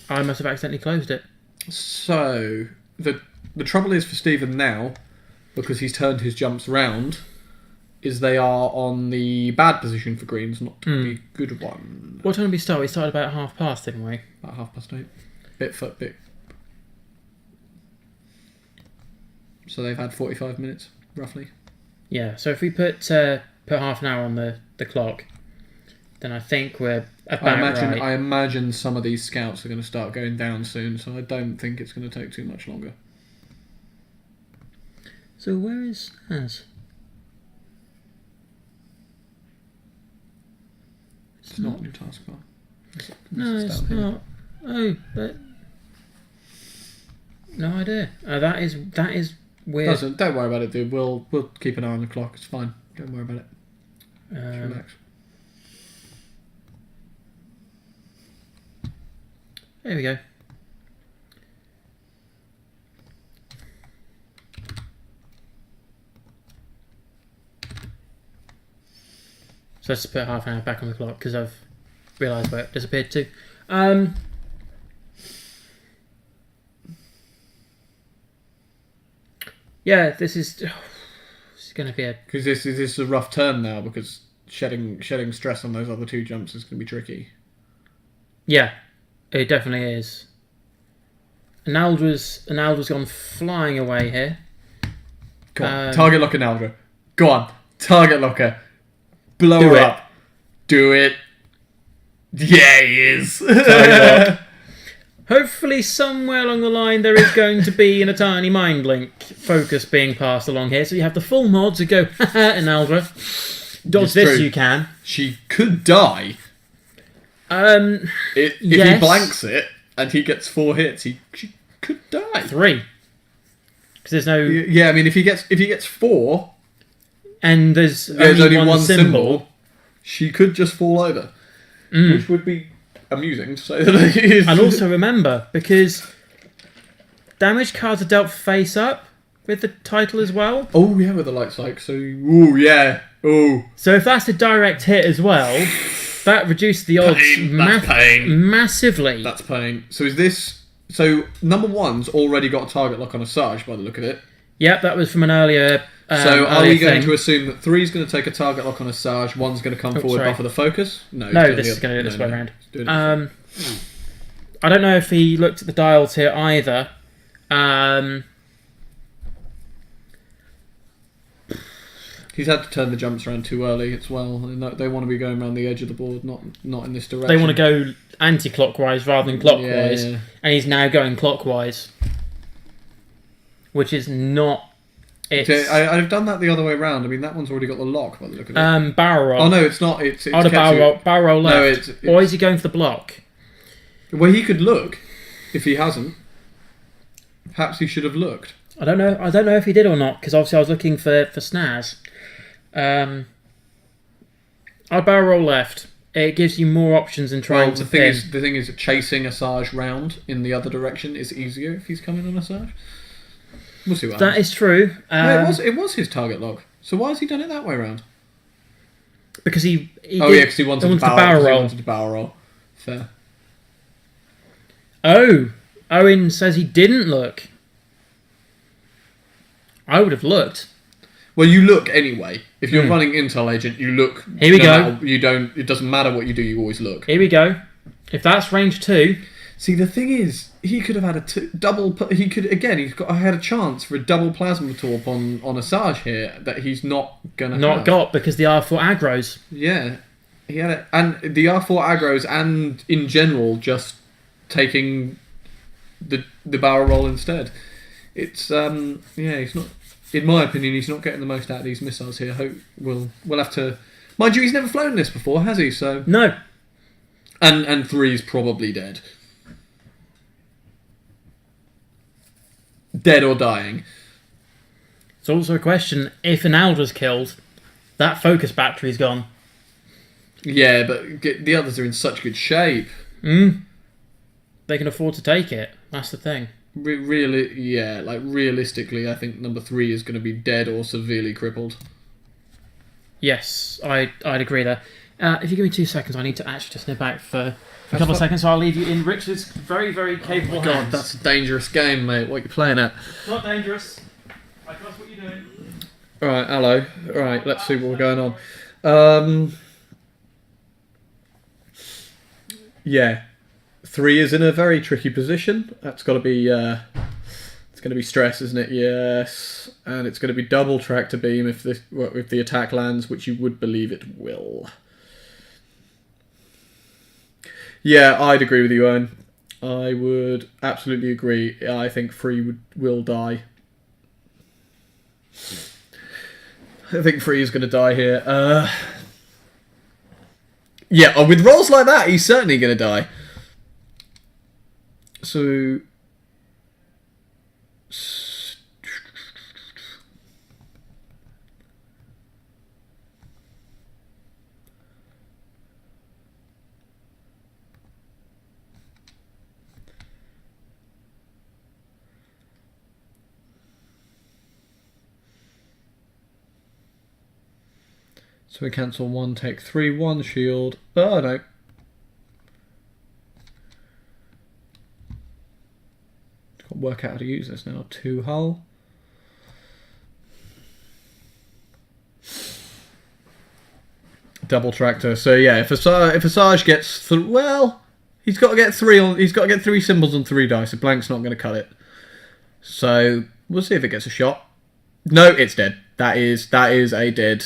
I must have accidentally closed it. So the trouble is for Stephen now, because he's turned his jumps round. is they are on the bad position for greens, not the good one. What time did we start? We started about 8:30, didn't we? About 8:30. Bit foot bit. So they've had 45 minutes, roughly. Yeah, so if we put half an hour on the clock, then I think we're about right. I imagine some of these scouts are going to start going down soon, so I don't think it's going to take too much longer. So where is Az? It's not on your taskbar. No, it's not. Oh, but no idea. That is weird. Don't worry about it, dude. We'll keep an eye on the clock. It's fine. Don't worry about it. Just relax. There we go. So let's put half an hour back on the clock because I've realised where it disappeared to. Yeah, this is going to be a... Because this is a rough turn now, because shedding stress on those other two jumps is going to be tricky. Yeah, it definitely is. Analdra's gone flying away here. Go on, target locker Analdra. Go on, target locker. Blow her up. Do it. Yeah, he is. Hopefully somewhere along the line there is going to be an Eternity Mind Link focus being passed along here. So you have the full mod to go, haha, Analdra. Dodge this true. you can. She could die. If he blanks it and he gets 4 hits, she could die. 3. Because there's no... Yeah, I mean, if he gets 4... And there's only one symbol, she could just fall over. Which would be amusing to say the least. And also remember, because damage cards are dealt face up with the title as well. Oh yeah, with the light psych. So yeah. So if that's a direct hit as well, that reduces the odds massively. That's pain. So is this... So number 1's already got a target lock on Asajj by the look of it. Yep, that was from an earlier... So are we going to assume that 3's going to take a target lock on Asajj, 1's going to come forward, buffer the focus? No, this is going to do it this way around. I don't know if he looked at the dials here either. He's had to turn the jumps around too early as well. They want to be going around the edge of the board, not in this direction. They want to go anti-clockwise rather than clockwise. Yeah. And he's now going clockwise. Which is not... I've done that the other way around. I mean, that one's already got the lock by the look of it. Barrel roll. Oh, no, it's not. It's barrel roll left. No, or is he going for the block? Well, he could look if he hasn't. Perhaps he should have looked. I don't know if he did or not, because obviously I was looking for snaz. I'll barrel roll left. It gives you more options in trying to pin. The thing is, chasing Asajj round in the other direction is easier if he's coming on Asajj. We'll see what happens. That is true. It was his target lock. So why has he done it that way around? Because he because he wanted to barrel roll. He wanted to barrel roll. Fair. Oh, Owen says he didn't look. I would have looked. Well, you look anyway. If you're running Intel Agent, you look. Here we go. It doesn't matter what you do. You always look. Here we go. If that's range 2. See, the thing is, he could have had a double. He could again. I had a chance for a double plasma torp on Asajj here that he's not gonna got because the R4 aggro's. Yeah, he had it, and the R4 aggro's, and in general, just taking the barrel roll instead. It's he's not. In my opinion, he's not getting the most out of these missiles here. Hope we'll have to. Mind you, he's never flown this before, has he? So no. And 3's probably dead. Dead or dying. It's also a question, if Analdra's killed, that focus battery's gone. Yeah, but the others are in such good shape. They can afford to take it. That's the thing. Realistically, I think number 3 is going to be dead or severely crippled. Yes, I'd agree there. If you give me 2 seconds, I need to actually just nip out for a couple of seconds, so I'll leave you in Richard's very, very capable hands. God, that's a dangerous game, mate. What are you playing at? Not dangerous. I trust what you're doing. Right, hello. Right, let's see what we're going on. Yeah, 3 is in a very tricky position. That's got to be. It's going to be stress, isn't it? Yes, and it's going to be double tractor beam if the attack lands, which you would believe it will. Yeah, I'd agree with you, Owen. I would absolutely agree. I think 3 will die. I think 3 is going to die here. Yeah, with rolls like that, he's certainly going to die. So we cancel 1, take 3, 1 shield. Oh no. Got to work out how to use this now. 2 hull. Double tractor. So yeah, if Asajj gets well, he's got to get 3 on. He's got to get 3 symbols on 3 dice. A blank's not going to cut it. So we'll see if it gets a shot. No, it's dead. That is a dead.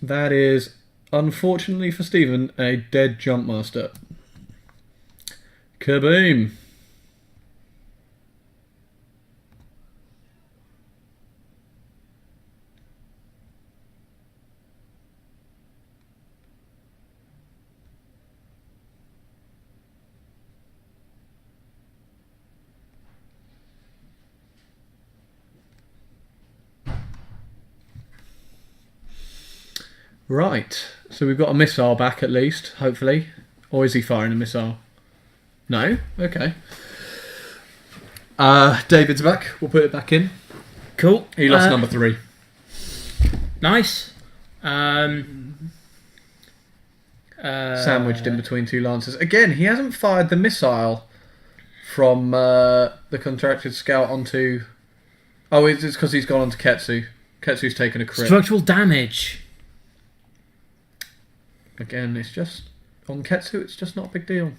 That is, unfortunately for Stephen, a dead jump master. Kaboom. Right, so we've got a missile back at least, hopefully. Or is he firing a missile? No? Okay. David's back. We'll put it back in. Cool. He lost number 3. Nice. Sandwiched in between 2 lancers. Again, he hasn't fired the missile from the contracted scout onto... Oh, it's because he's gone onto Ketsu. Ketsu's taken a crit. Structural damage. Again, it's just... On Ketsu, it's just not a big deal.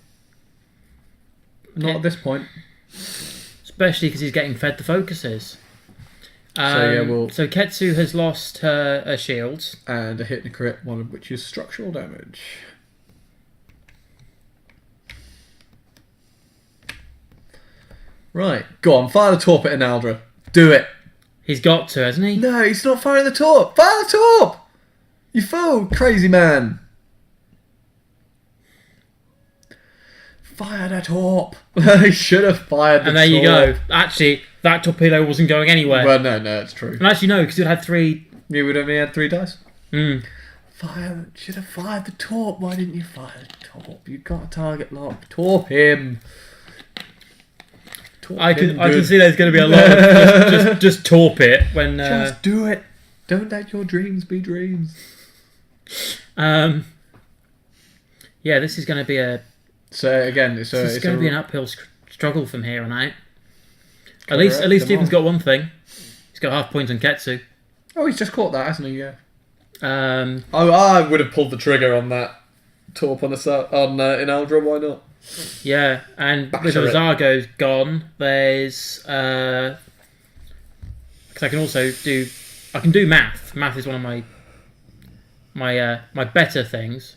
Not at this point. Especially because he's getting fed the focuses. So Ketsu has lost her shields. And a hit and a crit, one of which is structural damage. Right, go on, fire the torp at Inaldra. Do it. He's got to, hasn't he? No, he's not firing the torp. Fire the torp! You fool, crazy man. Fire the torp. He should have fired the torp. And there you go. Actually, that torpedo wasn't going anywhere. Well, no, it's true. And actually, no, because it had 3... You would have only had 3 dice. Should have fired the torp. Why didn't you fire the torp? You got a target lock. Torp him. I can see there's going to be a lot of just torp it when... Just do it. Don't let your dreams be dreams. Yeah, this is going to be a... So again, it's going to be an uphill struggle from here on out. At least Stephen's got one thing. He's got half points on Ketsu. Oh, he's just caught that, hasn't he? Yeah. I would have pulled the trigger on that torp on Inaldra. Why not? Yeah, and with Rosago's gone, there's because I can also do math. Math is one of my better things.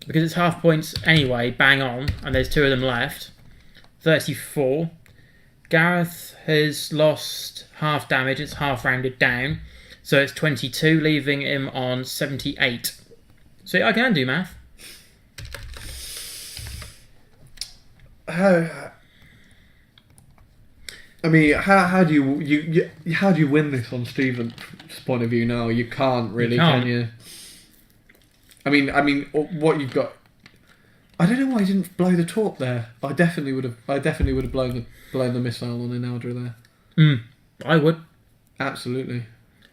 Because it's half points anyway, bang on, and there's 2 of them left. 34. Gareth has lost half damage, it's half rounded down. So it's 22, leaving him on 78. So I can do math. How do you win this on Stephen's point of view now? You can't really, can you? I mean, what you've got. I don't know why he didn't blow the torp there. I definitely would have blown the missile on Inaldra there. I would. Absolutely.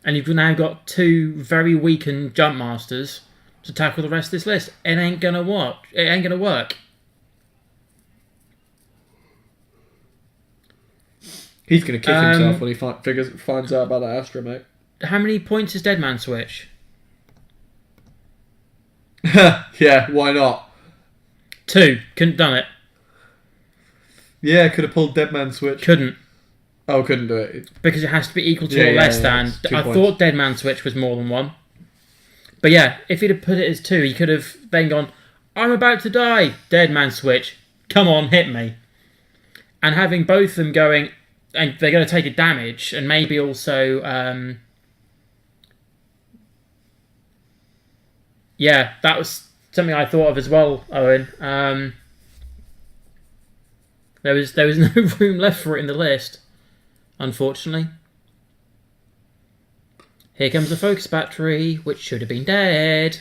And you've now got 2 very weakened jump masters to tackle the rest of this list. It ain't gonna work. It ain't gonna work. He's going to kick himself when he finds out about that astromech. How many points is Dead Man Switch? Yeah, why not? 2. Couldn't done it. Yeah, could have pulled Dead Man Switch. Couldn't. Oh, couldn't do it. Because it has to be equal to or less than. I thought Dead Man Switch was more than 1. But yeah, if he'd have put it as 2, he could have then gone, I'm about to die. Dead Man Switch. Come on, hit me. And having both of them going, and they're going to take a damage, and maybe also... yeah, that was something I thought of as well, Owen. There was no room left for it in the list, unfortunately. Here comes the focus battery, which should have been dead.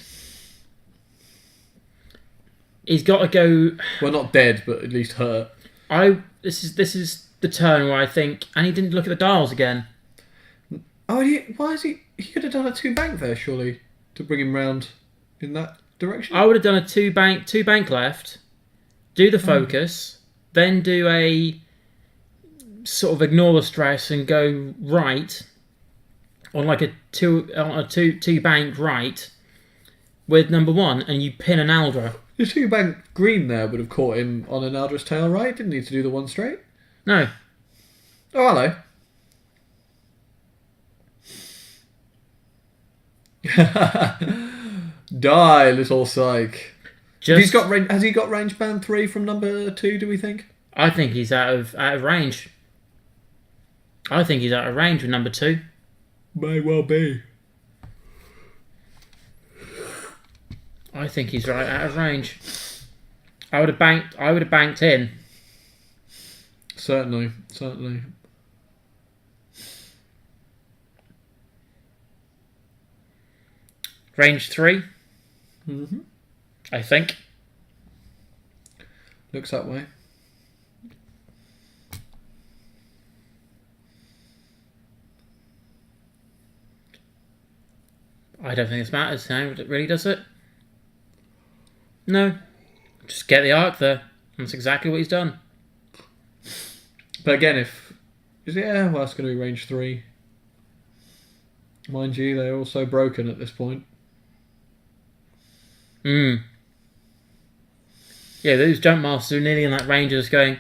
He's got to go. Well, not dead, but at least hurt. This is the turn where I think, and he didn't look at the dials again. Oh, why is he? He could have done a 2-bank there, surely, to bring him round in that direction. I would have done a 2-bank left, do the focus, then do a sort of ignore the stress and go right on like a 2-bank right with number 1, and you pin an Aldra. The 2-bank green there would have caught him on an Aldra's tail, right? Didn't need to do the 1 straight. No. Oh, hello. Die, little psych. Has he got range band 3 from number 2, do we think? I think he's out of range. I think he's out of range with number 2. May well be. I think he's right out of range. I would have banked in. Certainly. Range 3. Mm-hmm. I think. Looks that way. I don't think this matters now. Really, does it? No. Just get the arc there. That's exactly what he's done. But again, well, that's going to be range 3. Mind you, they're also broken at this point. Yeah, those jump masters are nearly in that range of just going,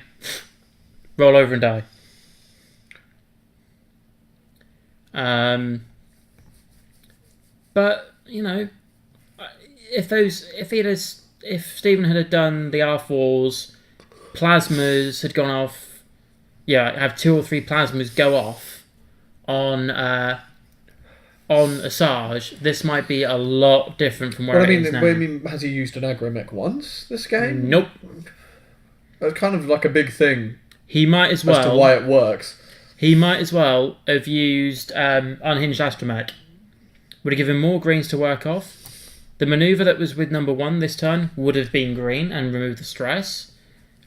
roll over and die. But, you know, if Stephen had done the R4s, plasmas had gone off, have 2 or 3 plasmas go off on Asajj, this might be a lot different from where it is now. I mean, has he used an agromech once this game? Nope. It's kind of like a big thing. He might as well. As to why it works. He might as well have used Unhinged Astromech. Would have given more greens to work off. The manoeuvre that was with number 1 this turn would have been green and removed the stress.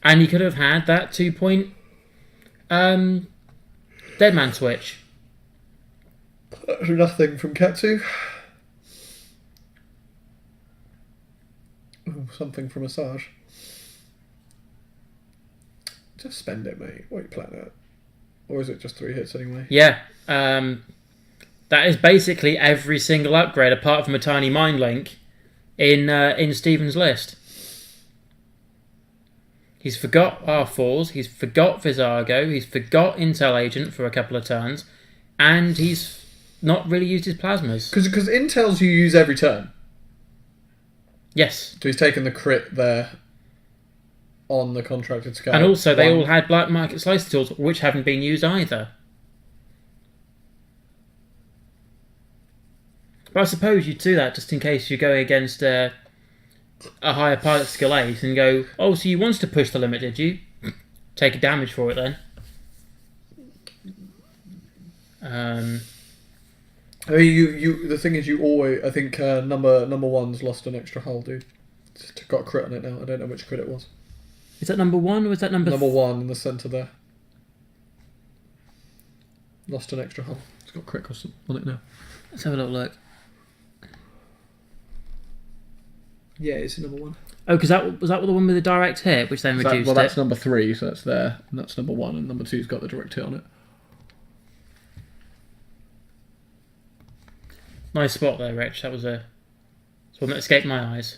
And he could have had that 2-point Dead Man Switch. Nothing from Ketsu. Ooh, something from Asajj. Just spend it, mate. What are you playing at? Or is it just 3 hits anyway? Yeah. That is basically every single upgrade apart from a tiny mind link in Stephen's list. He's forgot R4s, he's forgot Visago, he's forgot Intel Agent for a couple of turns, and he's not really used his plasmas. Because Intels you use every turn. Yes. So he's taken the crit there on the contracted scale. And also they all had black market slicer tools, which haven't been used either. But I suppose you'd do that just in case you're going against a higher pilot skill ace and go, oh, so you wanted to push the limit, did you? Take a damage for it then. I mean, the thing is, you always. I think number 1's lost an extra hull, dude. It's got a crit on it now. I don't know which crit it was. Is that number 1 or is that number 1 in the centre there? Lost an extra hull. It's got crit cost on it now. Let's have a little look. Yeah, it's number 1. Oh, because was that the one with the direct hit, which then reduced it? Well, that's number 3, so that's there. And that's number 1, and number 2's got the direct hit on it. Nice spot there, Rich. That was one that escaped my eyes.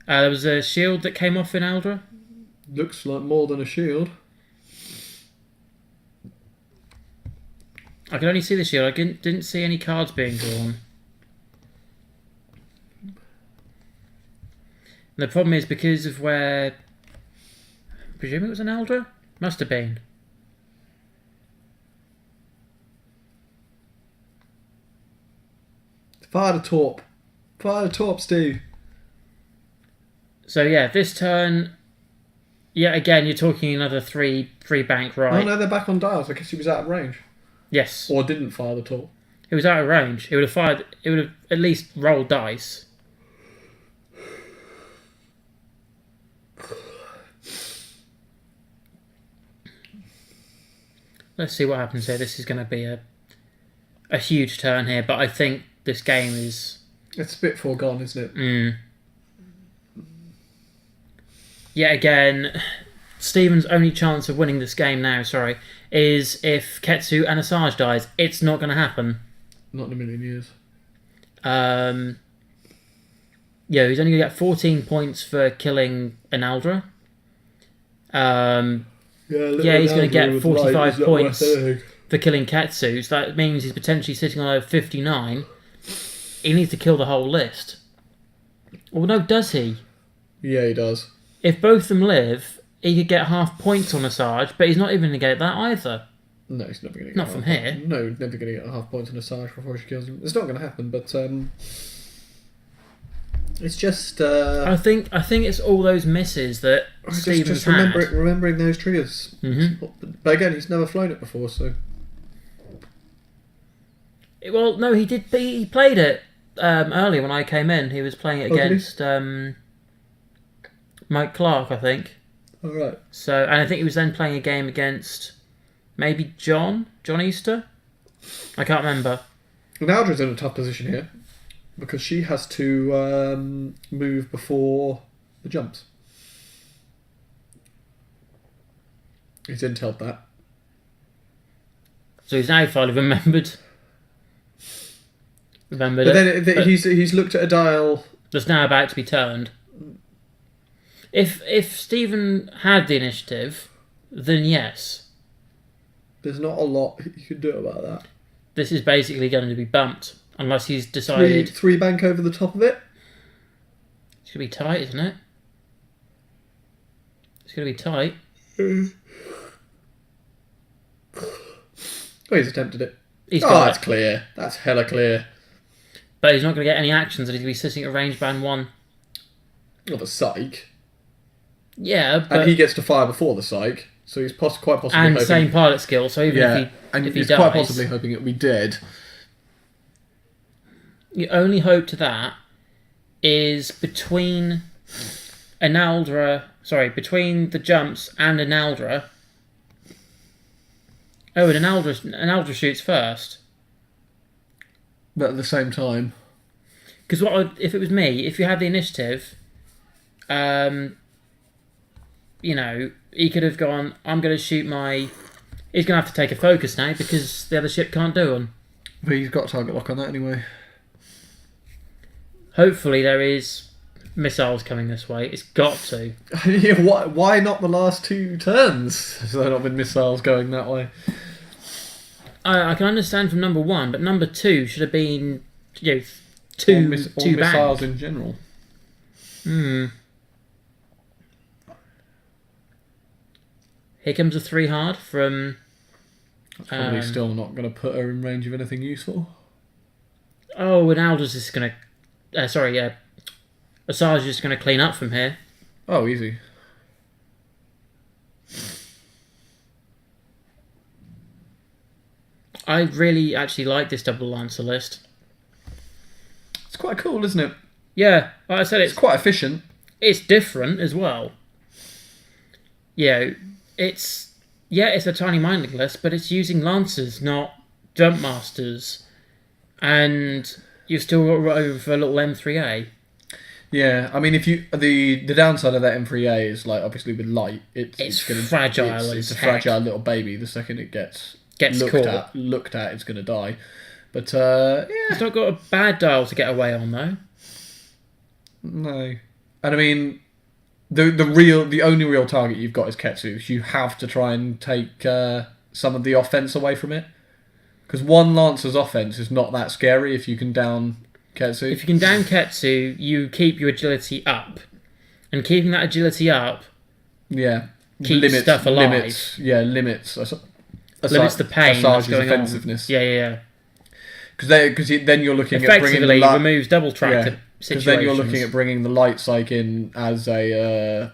There was a shield that came off in Aldra. Looks like more than a shield. I could only see the shield. I didn't see any cards being drawn. And the problem is because of where... I presume it was an Aldra? Must have been. Fire the torp. Fire the torp, Steve. So yeah, this turn... Yeah, again, you're talking another three bank, right? Oh no, they're back on dials. I guess he was out of range. Yes. Or didn't fire the torp. It was out of range. It would have fired... It would have at least rolled dice. Let's see what happens here. This is going to be a huge turn here, but I think this game is... It's a bit foregone, isn't it? Yet again, Stephen's only chance of winning this game now, is if Ketsu and Asajj dies. It's not going to happen. Not in a million years. Yeah, he's only going to get 14 points for killing an Aldra. Yeah, he's going to get 45 points for killing Ketsu. So that means he's potentially sitting on over 59. He needs to kill the whole list. Well, no, does he? Yeah, he does. If both of them live, he could get half points on Asajj, but he's not even going to get that either. No, he's never going to get Not from here. No, never going to get half points on Asajj before she kills him. It's not going to happen, but it's just... I think it's all those misses that Stephen's had. Remembering those triggers. Mm-hmm. But again, he's never flown it before, so... Well, no, he did. He played it earlier when I came in. He was playing it against Mike Clark, I think. All right. So, and I think he was then playing a game against maybe John Easter. I can't remember. And Aldra's in a tough position here because she has to move before the jumps. He's intel'd that. So he's now finally remembered. But then he's looked at a dial that's now about to be turned. If Stephen had the initiative, then yes. There's not a lot you can do about that. This is basically going to be bumped unless he's decided three bank over the top of it. It's going to be tight, isn't it? It's going to be tight. Oh, he's attempted it. That's clear. That's hella clear. But he's not going to get any actions, and he's going to be sitting at range band 1. Well, the psych. Yeah, but... And he gets to fire before the psych, so he's quite possibly and hoping... same pilot skill, so even if he he's dies... quite possibly hoping it'll be dead. Your only hope to that is between between the jumps and an Aldra... Oh, and an Aldra shoots first. But at the same time... Because if it was me, if you had the initiative, he could have gone, I'm going to shoot my... He's going to have to take a focus now because the other ship can't do one. But he's got target lock on that anyway. Hopefully there is missiles coming this way. It's got to. Yeah, why not the last 2 turns? Has there not been missiles going that way? I can understand from number 1, but number 2 should have been, two missiles in general. Here comes a 3 hard from... That's probably still not going to put her in range of anything useful. Oh, and Aldra's just going to... Asajj is just going to clean up from here. Oh, easy. I really actually like this double Lancer list. It's quite cool, isn't it? Yeah, like I said, it's quite efficient. It's different as well. It's a tiny mindling list, but it's using Lancers, not Jump Masters. And you've still got over for a little M3A. Yeah, I mean, if you the downside of that M3A is like obviously with light, it's fragile. It's a fragile little baby. The second it gets looked at, it's going to die. But yeah, It's not got a bad dial to get away on though. no. And I mean, the only real target you've got is Ketsu. So you have to try and take some of the offense away from it. Because one Lancer's offense is not that scary if you can down Ketsu. If you can down Ketsu, you keep your agility up. And keeping that agility up keeps stuff alive. Limits Limits the pain that's going offensiveness. On. Yeah. Because then you're looking at bringing effectively removes double track situations. Because then you're looking at bringing the light psych in as a...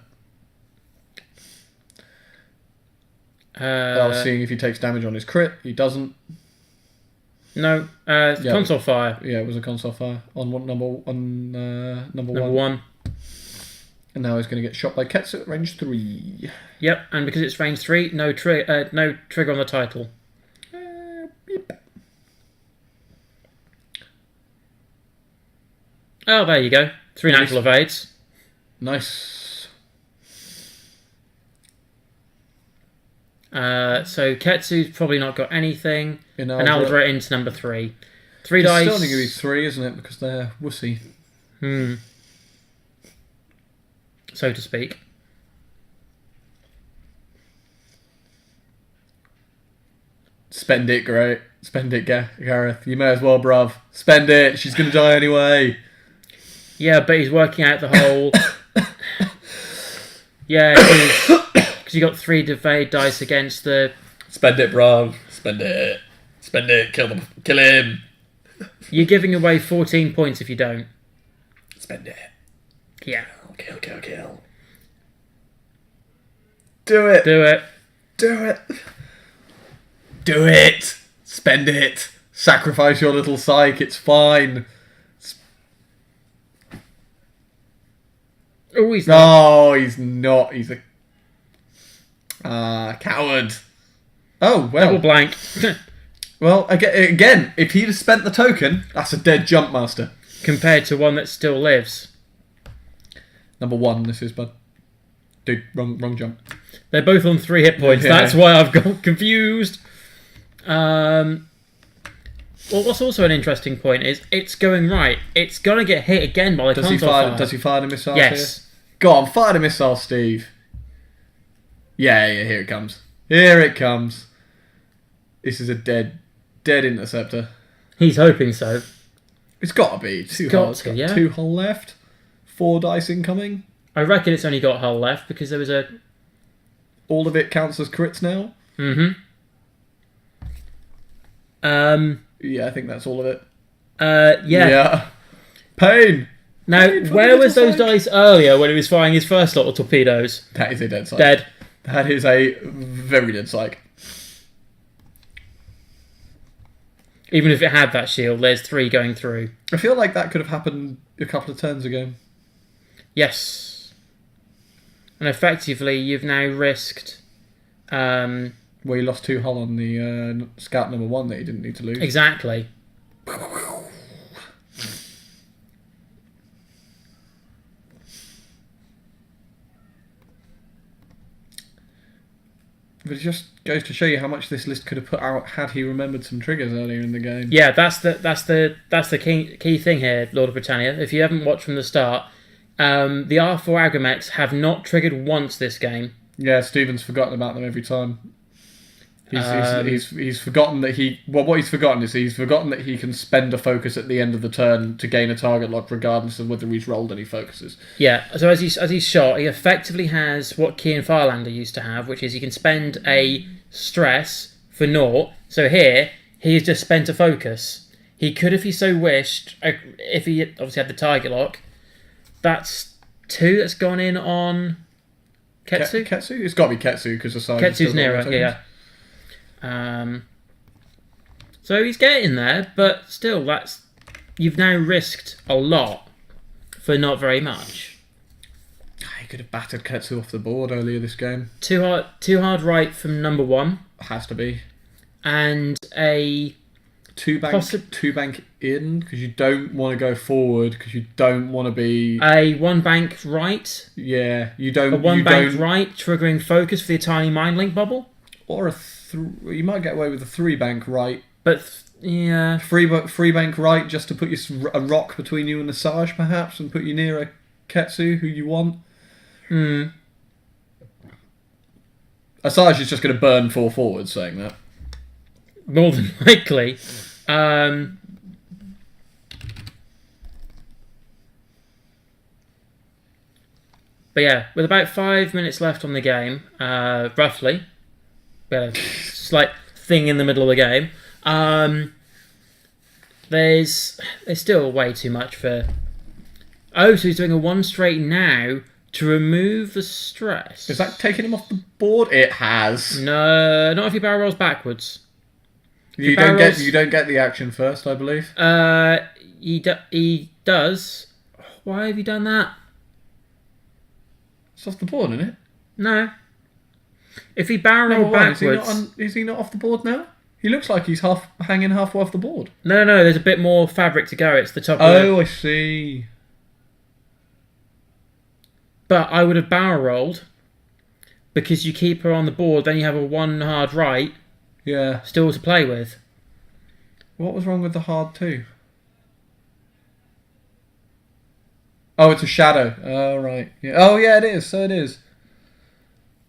I was seeing if he takes damage on his crit. He doesn't. No, console fire. Yeah, it was a console fire on number one. And now he's going to get shot by Ketsu at range 3. Yep, and because it's range 3, no trigger on the title. Beep. Oh, there you go. 3 natural evades. Nice. So Ketsu's probably not got anything. And Aldra into number 3. 3 it's dice. It's still only going to be 3, isn't it? Because they're wussy. So to speak. Spend it, great. Spend it, Gareth. You may as well, bruv. Spend it. She's going to die anyway. Yeah, but he's working out the whole... yeah, because you got 3 evade dice against the... Spend it, bruv. Spend it. Spend it. Kill them. Kill him. You're giving away 14 points if you don't. Spend it. Yeah. Kill. Do it. Do it. Do it. Spend it. Sacrifice your little psych. It's fine. Oh, he's not. No, he's not. He's a coward. Oh, well. Double blank. Well, again, if he'd have spent the token, that's a dead jump master. Compared to one that still lives. Number 1, this is, bud. Dude, wrong jump. They're both on 3 hit points. Yeah. That's why I've got confused. Well, what's also an interesting point is it's going right. It's going to get hit again by the console fire. Does he fire the missile? Yes. Here? Go on, fire the missile, Steve. Yeah, here it comes. Here it comes. This is a dead interceptor. He's hoping so. It's got to be. Two hull left. 4 dice incoming. I reckon it's only got hull left because there was a... All of it counts as crits now? Yeah, I think that's all of it. Yeah. Pain! Now, where was those dice earlier when he was firing his first lot of torpedoes? That is a dead psych. Dead. That is a very dead psych. Even if it had that shield, there's 3 going through. I feel like that could have happened a couple of turns ago. Yes. And effectively, you've now risked... Well, he lost 2 hull on the scout number 1 that he didn't need to lose. Exactly. But it just goes to show you how much this list could have put out had he remembered some triggers earlier in the game. Yeah, that's the key thing here, Lord of Britannia. If you haven't watched from the start, the R4 Agromex have not triggered once this game. Yeah, Stephen's forgotten about them every time. He's forgotten that he... Well, what he's forgotten is he's forgotten that he can spend a focus at the end of the turn to gain a target lock regardless of whether he's rolled any focuses. Yeah, so as he's shot, he effectively has what Key and Firelander used to have, which is he can spend a stress for naught. So here, he has just spent a focus. He could, if he so wished, if he obviously had the target lock, that's 2 that's gone in on Ketsu? Ketsu? It's got to be Ketsu because the side Ketsu's nearer, yeah. So he's getting there, but still, you've now risked a lot for not very much. He could have battered Ketsu off the board earlier this game. Too hard right from number 1. Has to be. And a... Two bank in, because you don't want to go forward, because you don't want to be... A 1 bank right. Yeah, you don't... A 1 bank right, triggering focus for the tiny mind link bubble. Or you might get away with a 3 bank right. But Yeah. Free bank right, just to put a rock between you and the Sarge, perhaps, and put you near a Ketsu who you want. Hmm. A Sarge is just going to burn 4 forwards saying that. More than likely. But yeah, with about 5 minutes left on the game, roughly, we had a slight thing in the middle of the game. There's still way too much for. Oh, so he's doing a 1 straight now to remove the stress. Is that taking him off the board? It has. No, not if he barrel rolls backwards. You don't get the action first, I believe. He does. Why have you done that? It's off the board, isn't it? No. If he barrel rolled backwards, is he not off the board now? He looks like he's hanging halfway off the board. No. There's a bit more fabric to go. It's the top. Oh, I see. But I would have barrel rolled because you keep her on the board. Then you have a 1 hard right. Yeah. Still to play with. What was wrong with the hard 2? Oh, it's a shadow. Oh, right. Yeah. Oh, yeah, it is. So it is.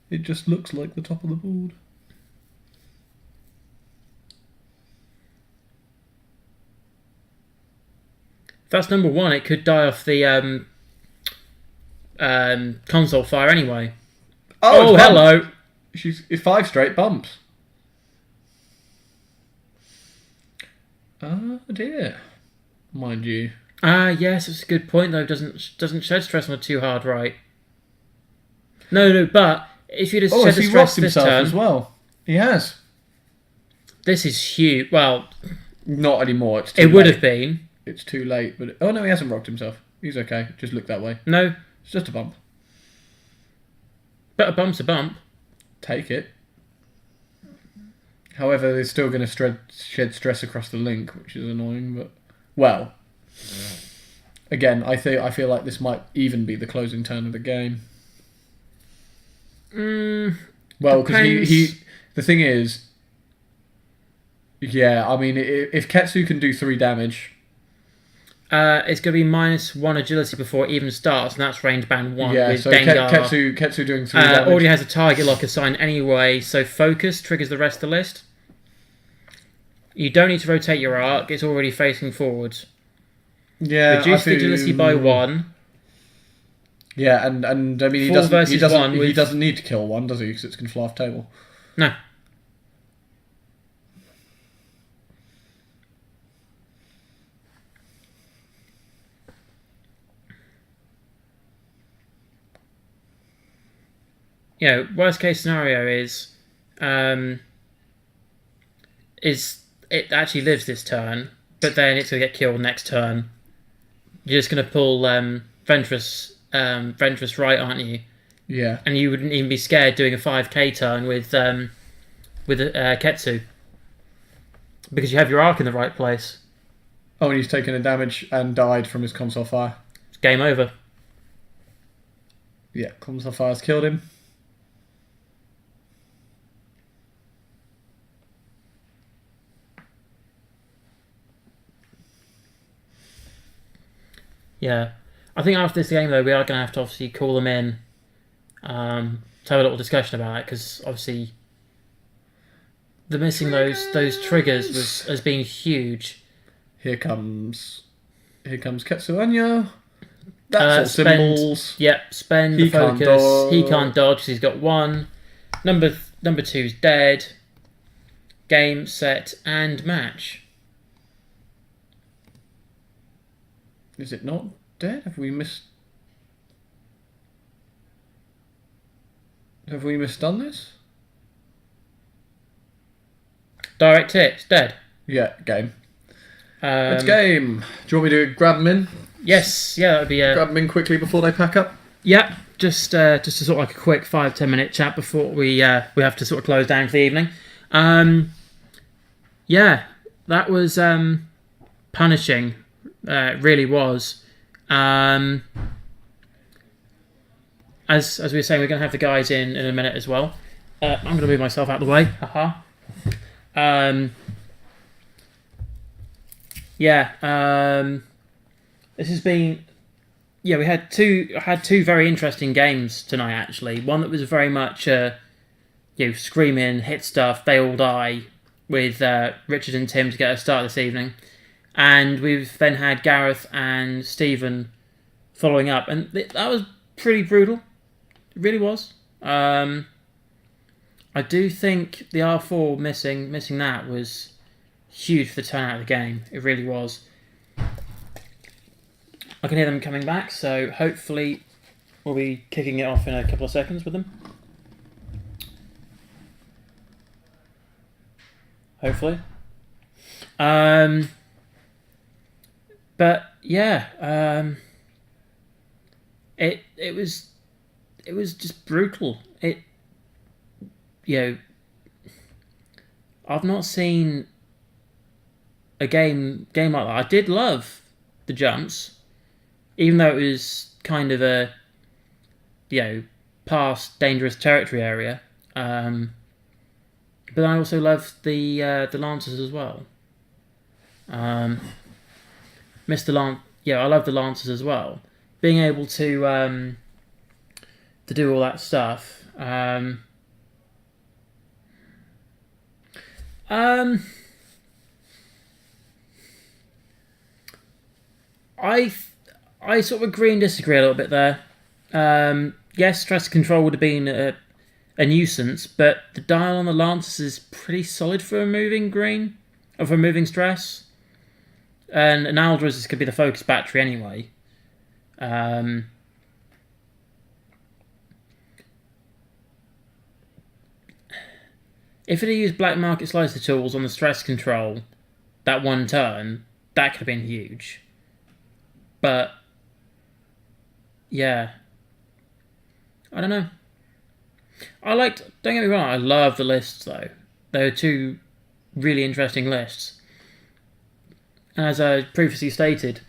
It just looks like the top of the board. If that's number 1, it could die off the console fire anyway. Oh, hello. It's 5 straight bumps. Oh dear. Mind you. Yes, it's a good point though. Doesn't shed stress on a 2 hard right. No, but if you just shed the stress this turn as well. He has. This is huge. Well, not anymore. It's it would have been. It's too late, but oh no, he hasn't rocked himself. He's okay. Just look that way. No, it's just a bump. But a bump's a bump. Take it. However, they're still going to shed stress across the link, which is annoying. But well, again, I feel like this might even be the closing turn of the game. Well, because the thing is, yeah, I mean, if Ketsu can do 3 damage. It's going to be -1 agility before it even starts, and that's range band 1 yeah, with so Dengar. Ketsu doing 3 damage. Already has a target lock assigned anyway, so focus triggers the rest of the list. You don't need to rotate your arc, it's already facing forwards. Yeah, reduce the agility by 1. Yeah, and I mean, he doesn't need to kill 1, does he? Because it's going to fly off table. No. You know, worst case scenario is it actually lives this turn, but then it's going to get killed next turn. You're just going to pull Ventress right, aren't you? Yeah. And you wouldn't even be scared doing a 5k turn with Ketsu. Because you have your arc in the right place. Oh, and he's taken a damage and died from his console fire. It's game over. Yeah, console fire's killed him. Yeah. I think after this game, though, we are going to have to obviously call them in to have a little discussion about it, because obviously the missing those triggers has been huge. Here comes Ketsuanya. That's all symbols. Yep, spend the focus. He can't dodge because he's got 1. Number 2's dead. Game, set, and match. Is it not dead? Have we misdone this? Direct hit, it's dead. Yeah, game. It's game. Do you want me to grab them in? Yes, yeah, that would be grab them in quickly before they pack up. Yeah, just a sort of like a quick 5-10 minute chat before we have to sort of close down for the evening. Yeah, that was punishing. Really was. As we were saying, we're going to have the guys in a minute as well. I'm going to move myself out of the way. Yeah. This has been. Yeah, we had two very interesting games tonight. Actually, one that was very much screaming, hit stuff, they all die with Richard and Tim to get us started this evening, and we've then had Gareth and Stephen following up, and that was pretty brutal. It really was. I do think the R4 missing that was huge for the turnout of the game. It really was. I can hear them coming back, so hopefully we'll be kicking it off in a couple of seconds with them. Hopefully. But yeah, it was just brutal. I've not seen a game like that. I did love the jumps. Even though it was kind of a, past dangerous territory area, but I also loved the Lancers as well. Mr. Lance, I love the Lancers as well. Being able to do all that stuff. I sort of agree and disagree a little bit there. Yes, stress control would have been a nuisance, but the dial on the Lancers is pretty solid for removing green, or for removing stress. And an Aldris could be the focus battery anyway. If it had used black market slicer tools on the stress control, that one turn, that could have been huge. But yeah, I don't know. Don't get me wrong, I love the lists though. There are two really interesting lists. As I previously stated,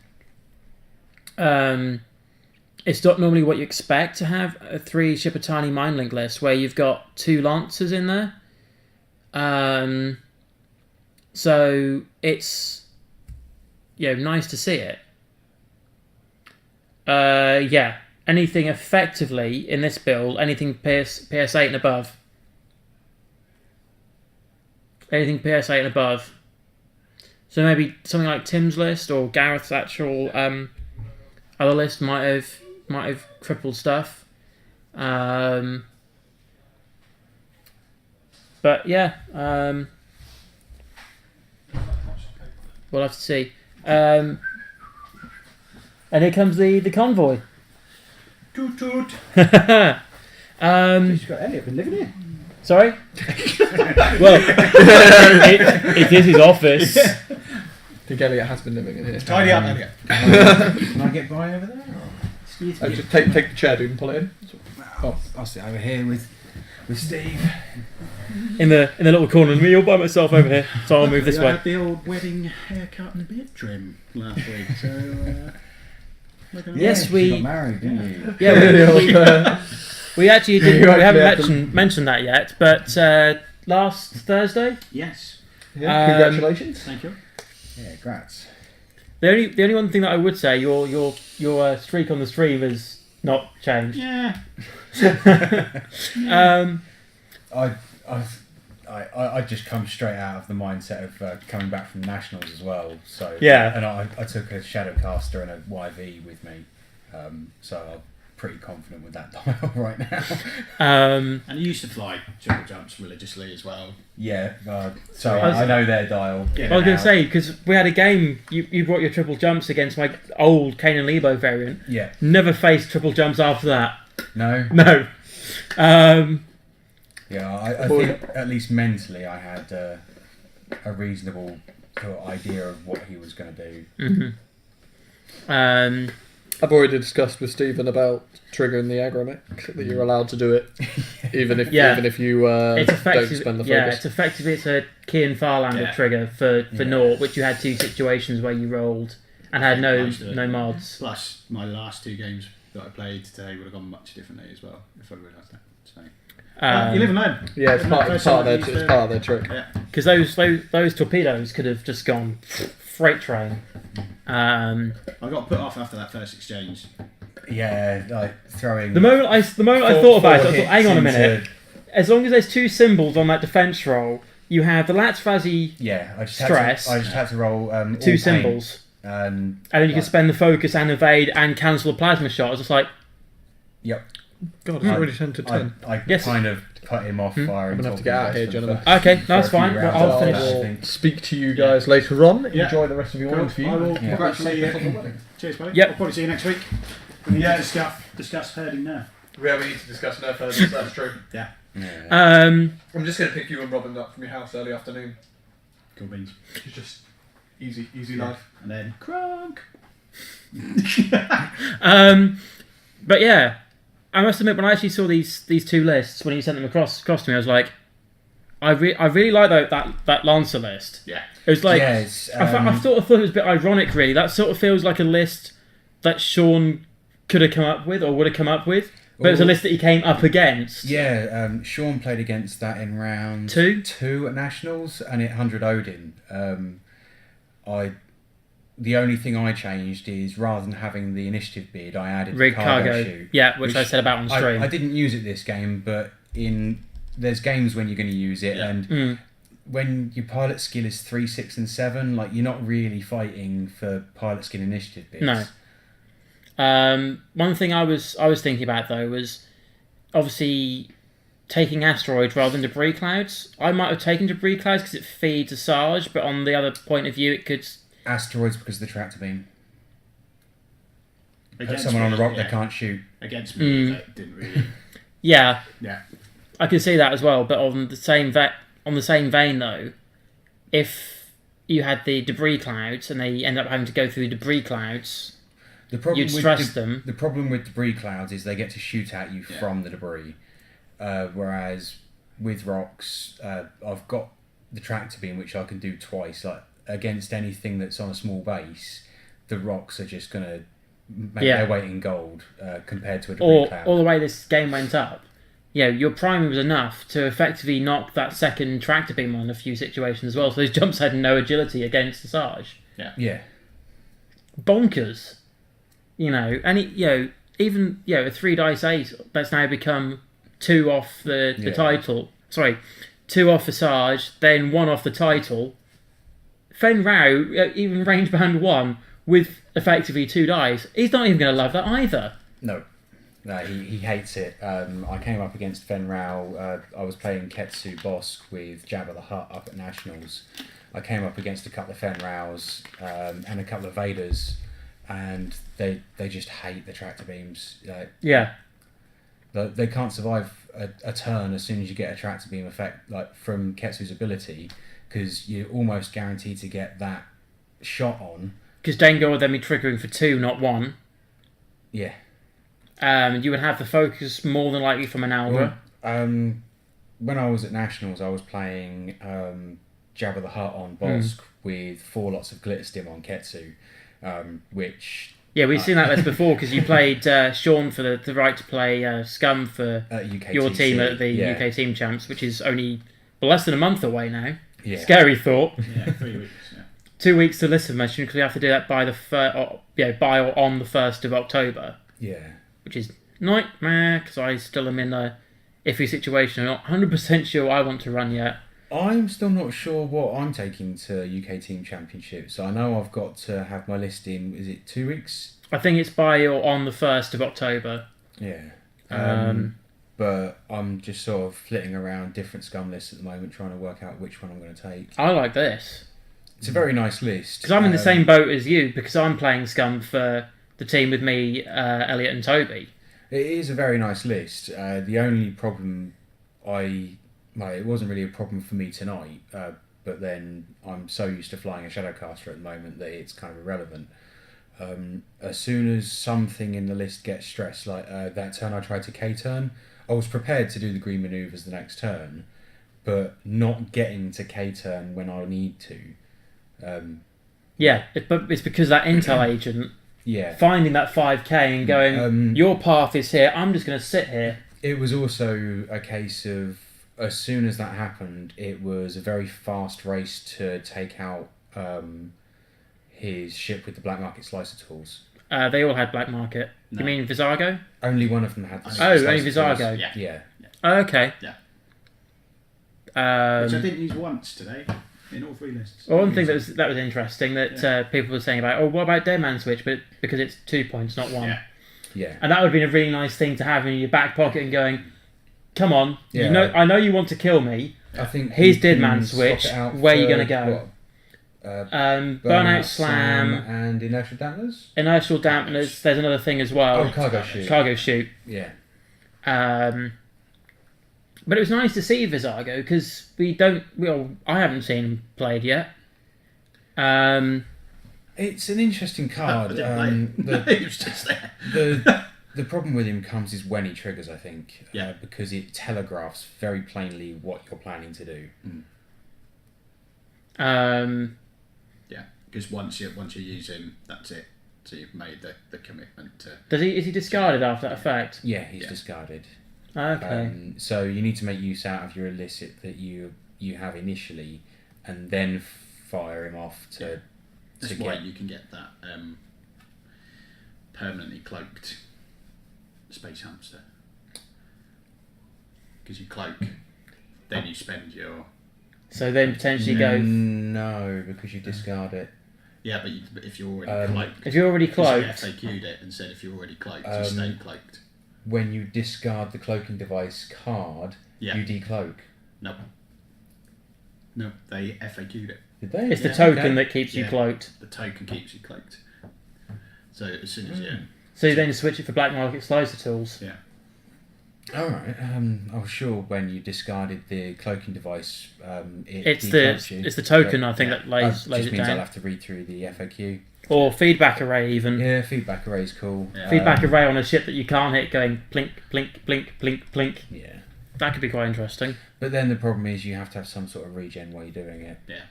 it's not normally what you expect to have a 3-ship tiny mind link list where you've got 2 Lancers in there. So it's nice to see it. Anything effectively in this build, anything PS8 and above. Anything PS8 and above. So maybe something like Tim's list or Gareth's actual other list might have crippled stuff. But yeah, we'll have to see. And here comes the convoy. Toot toot. He's got Elliot been living here. Sorry? Well, it is his office. I think Elliot has been living in here. Tidy up, Elliot. Can I get by over there? Just take the chair, dude, and pull it in. I'll sit over here with Steve. In the little corner, and me all by myself over here. So I'll move this I way. had the old wedding haircut and beard trim last week, so. Yes, we got married, didn't you? Yeah, we actually didn't. We haven't mentioned that yet, but last Thursday. Yes. Yeah, congratulations. Thank you. Yeah, grats. The only one thing that I would say, your streak on the stream has not changed. Yeah. I just come straight out of the mindset of coming back from nationals as well. So yeah, and I took a Shadowcaster and a YV with me, so I'm pretty confident with that dial right now. And you used to fly triple jumps religiously as well. Yeah, so I know their dial. I was going to say, because we had a game, you brought your triple jumps against my old Kane and Lebo variant. Yeah. Never faced triple jumps after that. No. No. Yeah, I think at least mentally I had a reasonable sort of idea of what he was going to do. Mm-hmm. I've already discussed with Stephen about triggering the agromech, that you're allowed to do it, even if you don't spend the focus. Yeah, it's a key and Farlander trigger for naught, which you had 2 situations where you rolled and had no mods. Plus, my last 2 games that I played today would have gone much differently as well if I realised that. So Um, you live and learn. Yeah, it's part of their trick. Yeah. Because those torpedoes could have just gone freight train. I got put off after that first exchange. Yeah, like throwing. The moment I thought about it, I thought, hang on a minute. As long as there's 2 symbols on that defence roll, you have the Latsvazi Yeah, I just stress. had to roll 2 symbols, and then you can spend the focus and evade and cancel a plasma shot. It's just like, Yep. God, it's already 10 to 10. I Yes. kind of cut him off firing. I'm gonna have to get out of here, gentlemen. okay, that's fine. Well, I'll finish. I'll speak to you guys later on. Yeah. Enjoy the rest of your interview. I will Yeah. congratulate you. Cheers, buddy. Yep. I'll probably see you next week. Discuss herding now. Yeah, we need to discuss no further. That's true. Yeah. Yeah. I'm just going to pick you and Robin up from your house early afternoon. Cool beans. It's just easy life. And then crunk. But yeah, I must admit, when I actually saw these 2 lists, when you sent them across to me, I was like, I really like that Lancer list. Yeah. It was like, Yes, I thought it was a bit ironic, really. That sort of feels like a list that Sean could have come up with, or would have come up with, but it was a list that he came up against. Yeah, Sean played against that in round 2 at Nationals, and it 100 Odin. The only thing I changed is rather than having the initiative bid, I added Rig the cargo cargo, chute. yeah, which I said about on stream. I didn't use it this game, but there's games when you're going to use it, and when your pilot skill is 3, 6, and 7, like you're not really fighting for pilot skill initiative bids. No. One thing I was thinking about though was obviously taking asteroids rather than debris clouds. I might have taken debris clouds because it feeds a Sarge, but on the other point of view, it could. Asteroids because of the tractor beam. Put Against someone on me, a rock yeah. they can't shoot. Against me, that didn't really. Yeah, Yeah. I can see that as well. But on the same vein though, if you had the debris clouds and they end up having to go through the debris clouds, you'd stress them. The problem with debris clouds is they get to shoot at you from the debris, whereas with rocks, I've got the tractor beam which I can do twice. Like against anything that's on a small base, the rocks are just going to make their weight in gold compared to a debris cloud. Or the way this game went up, your priming was enough to effectively knock that second tractor beam on a few situations as well. So those jumps had no agility against the Sarge. Yeah. Bonkers. Even a 3 dice 8 that's now become 2 off the title. Sorry, 2 off the Sarge, then 1 off the title. Fen Rao, even range band 1 with effectively 2 dice. He's not even going to love that either. No, he hates it. I came up against Fen Rao. I was playing Ketsu Bosk with Jabba the Hutt up at Nationals. I came up against a couple of Fen Raos and a couple of Vaders, and they just hate the tractor beams. They can't survive a turn as soon as you get a tractor beam effect from Ketsu's ability, because you're almost guaranteed to get that shot on. Because Dengar would then be triggering for 2, not 1. Yeah. You would have the focus more than likely from an Alra. When I was at Nationals, I was playing Jabba the Hutt on Bosk with 4 lots of glitter stim on Ketsu, which... Yeah, we've seen that list before, because you played Sean for the right to play Scum for your team at the UK Team Champs, which is only less than a month away now. Yeah. Scary thought. Yeah, 3 weeks. Yeah. 2 weeks to list submission, because we have to do that by or on the 1st of October. Yeah. Which is nightmare, because I still am in a iffy situation. I'm not 100% sure I want to run yet. I'm still not sure what I'm taking to UK Team Championships. I know I've got to have my list in, is it 2 weeks? I think it's by or on the 1st of October. Yeah. But I'm just sort of flitting around different scum lists at the moment, trying to work out which one I'm going to take. I like this. It's a very nice list. Because I'm in the same boat as you, because I'm playing Scum for the team with me, Elliot and Toby. It is a very nice list. The only problem it wasn't really a problem for me tonight, but then I'm so used to flying a Shadowcaster at the moment that it's kind of irrelevant. As soon as something in the list gets stressed, like that turn I tried to K-turn, I was prepared to do the green manoeuvres the next turn, but not getting to K-turn when I need to. It's because that intel agent finding that 5k and going, your path is here, I'm just going to sit here. It was also a case of, as soon as that happened, it was a very fast race to take out his ship with the black market slicer tools. They all had black market. No. You mean Visago? Only one of them had the only slicer tools. Visago. Yeah. Okay. Yeah. Which I Um, didn't use once today in all 3 lists. one thing that was interesting that people were saying about, what about Dead Man Switch? But because it's 2 points, not 1. Yeah. Yeah. And that would have been a really nice thing to have in your back pocket and going, come on, Yeah. I know you want to kill me. I think Here's you Dead can Man swap Switch. it out Where are you for, going to go? Burnout Slam, and inertial dampeners. inertial dampeners. There's another thing as well. Oh, cargo shoot. Cargo shoot. Yeah. But it was nice to see Visago because I haven't seen him played yet. It's an interesting I card. didn't play it. He was just there. The problem with him comes is when he triggers, I think. Yeah. Because it telegraphs very plainly what you're planning to do. Yeah, because once you use him, that's it. So you've made the commitment to. Is he discarded after that effect? Yeah, he's discarded. Okay. So you need to make use out of your illicit that you have initially, and then fire him off to. That's why you can get that permanently cloaked space hamster. Because you cloak, then you spend your. So then potentially go. No, because you discard it. Yeah, but if you're already cloaked. If you're already Because cloaked. you FAQ'd it and said if you're already cloaked, you stay cloaked. When you discard the cloaking device card, you decloak. No, they FAQ'd it. Did they? It's the token that keeps you cloaked. The token keeps you cloaked. So as soon as So you then switch it for black market slicer tools. Yeah. All right. I was sure when you discarded the cloaking device, It's the token I think that lays just it means I'll down. have to read through the FAQ. Or feedback array even. Yeah, feedback array is cool. Yeah. Feedback array on a ship that you can't hit, going plink, plink, plink, plink, plink. Yeah. That could be quite interesting. But then the problem is you have to have some sort of regen while you're doing it. Yeah.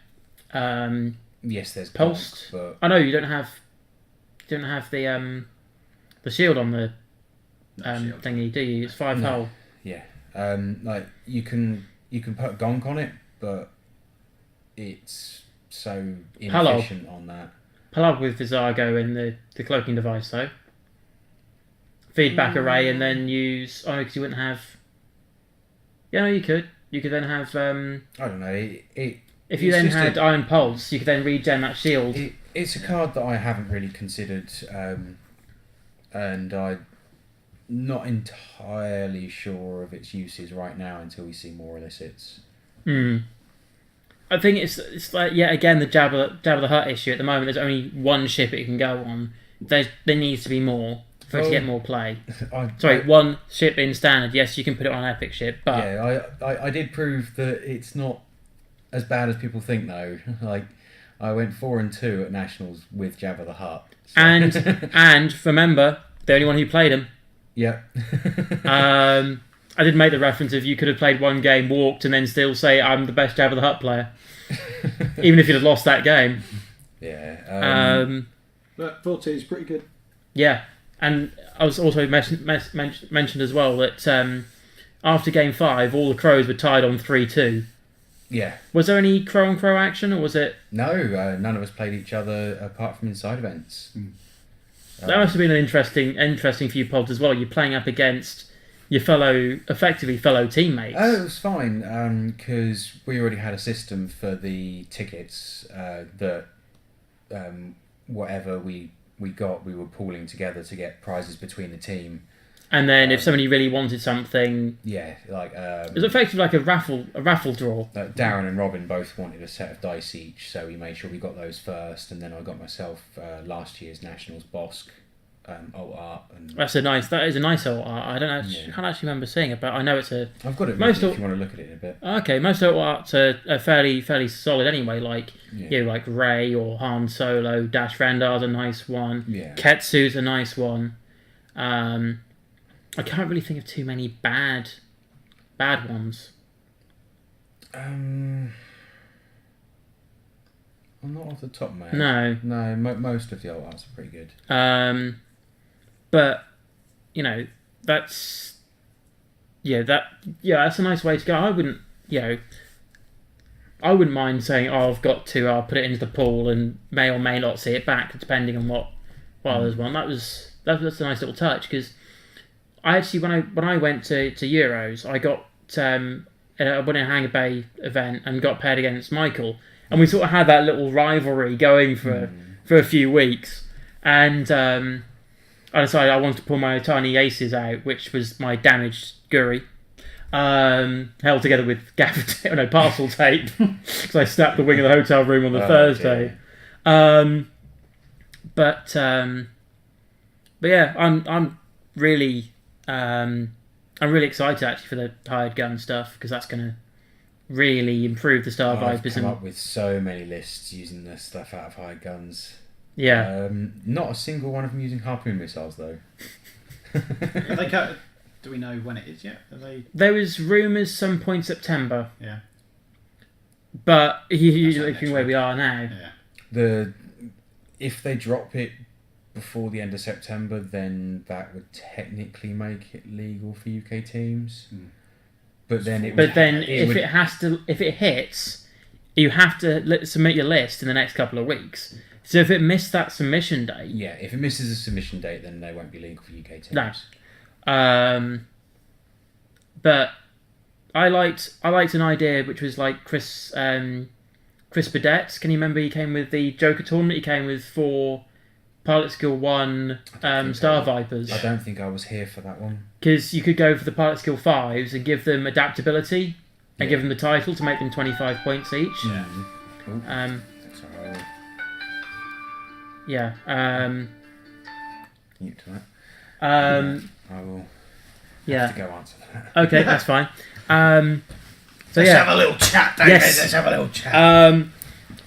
Yes, there's Pulsed. bulk, I know you don't have the shield on the shield. thingy, do you? It's 5 No. hull. Yeah. Like you can put gonk on it, but it's so inefficient on that. Pull up with Visago in the cloaking device though. Feedback array and then use. Oh, because you wouldn't have. Yeah, no, you could. You could then have. I don't know. If you it's then just had Iron Pulse, you could then regen that shield. It's a card that I haven't really considered, and I'm not entirely sure of its uses right now until we see more illicits. I think it's like yet again the Jabba the Hutt issue at the moment. There's only one ship it can go on. There needs to be more for it to get more play. One ship in standard. Yes, you can put it on an epic ship, but yeah, I did prove that it's not as bad as people think though. Like I went 4-2 at nationals with Jabba the Hutt, so. and remember the only one who played him. Yeah. I did make the reference of you could have played one game, walked, and then still say I'm the best Jabba the Hutt player, even if you'd have lost that game. Yeah. But 14 is pretty good. Yeah, and I was also mentioned as well that after game 5, all the crows were tied on 3-2. Yeah. Was there any crow on crow action, or was it? No, none of us played each other apart from inside events. That must have been an interesting few pods as well. You're playing up against your effectively fellow teammates. Oh, it was fine because we already had a system for the tickets that whatever we got, we were pooling together to get prizes between the team. And then if somebody really wanted something, yeah, like it was effectively like a raffle draw. Darren and Robin both wanted a set of dice each, so we made sure we got those first, and then I got myself last year's Nationals Bosk alt art. And That is a nice alt art. I can't actually remember seeing it, but I know it's a. I've got it written if you want to look at it in a bit. Okay, most alt arts are fairly solid anyway. Like like Rey or Han Solo, Dash Rendar's a nice one. Yeah. Ketsu's a nice one. I can't really think of too many bad ones. I'm not off the top of my head. No. No, most of the old arts are pretty good. But that's that's a nice way to go. I wouldn't mind saying, I've got to. I'll put it into the pool and may or may not see it back, depending on what others want. That's a nice little touch, because I actually when I went to Euros, I got I went in a Hanger Bay event and got paired against Michael, and we sort of had that little rivalry going for a few weeks, and I decided I wanted to pull my tiny aces out, which was my damaged Guri, held together with parcel tape, because I snapped the wing of the hotel room on the Thursday. But yeah, I'm really excited actually for the hired gun stuff, because that's going to really improve the Star Vipers. I've come up with so many lists using the stuff out of hired guns. Yeah. Not a single one of them using harpoon missiles though. Do we know when it is yet? Are they? There was rumours some point September. Yeah. But you're looking where we are now. Yeah. If they drop it before the end of September, then that would technically make it legal for UK teams. But then if it hits, you have to submit your list in the next couple of weeks. So if it missed that submission date, if it misses a submission date, then they won't be legal for UK teams. No. But I liked an idea which was like Chris Badette's. Can you remember? He came with the Joker tournament. He came with 4 Pilot Skill 1 Star Vipers. I don't think I was here for that one. Because you could go for the Pilot Skill 5s and give them adaptability and give them the title to make them 25 points each. Yeah. That's alright. Yeah. Mute to that. I will Yeah. have to go answer that. Okay, that's fine. Let's have a little chat, David. Yes. Let's have a little chat.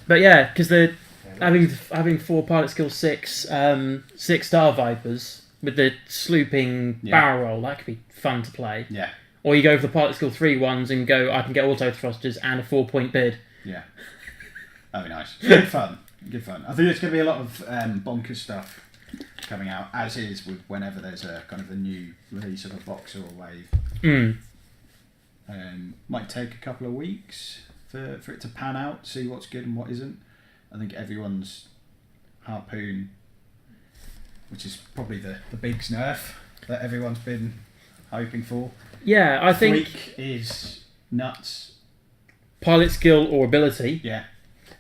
But yeah, because the having 4 Pilot Skill 6 Star Vipers with the slooping barrel roll, that could be fun to play. Yeah. Or you go for the Pilot Skill 3 ones and go, I can get auto thrusters and a 4-point bid. Yeah. That'd be nice. Good fun. Good fun. I think there's going to be a lot of bonkers stuff coming out, as is with whenever there's a kind of a new release of a box or a wave. Might take a couple of weeks for it to pan out, see what's good and what isn't. I think everyone's harpoon, which is probably the big nerf that everyone's been hoping for. Yeah, I think Freak is nuts. Pilot Skill or ability. Yeah.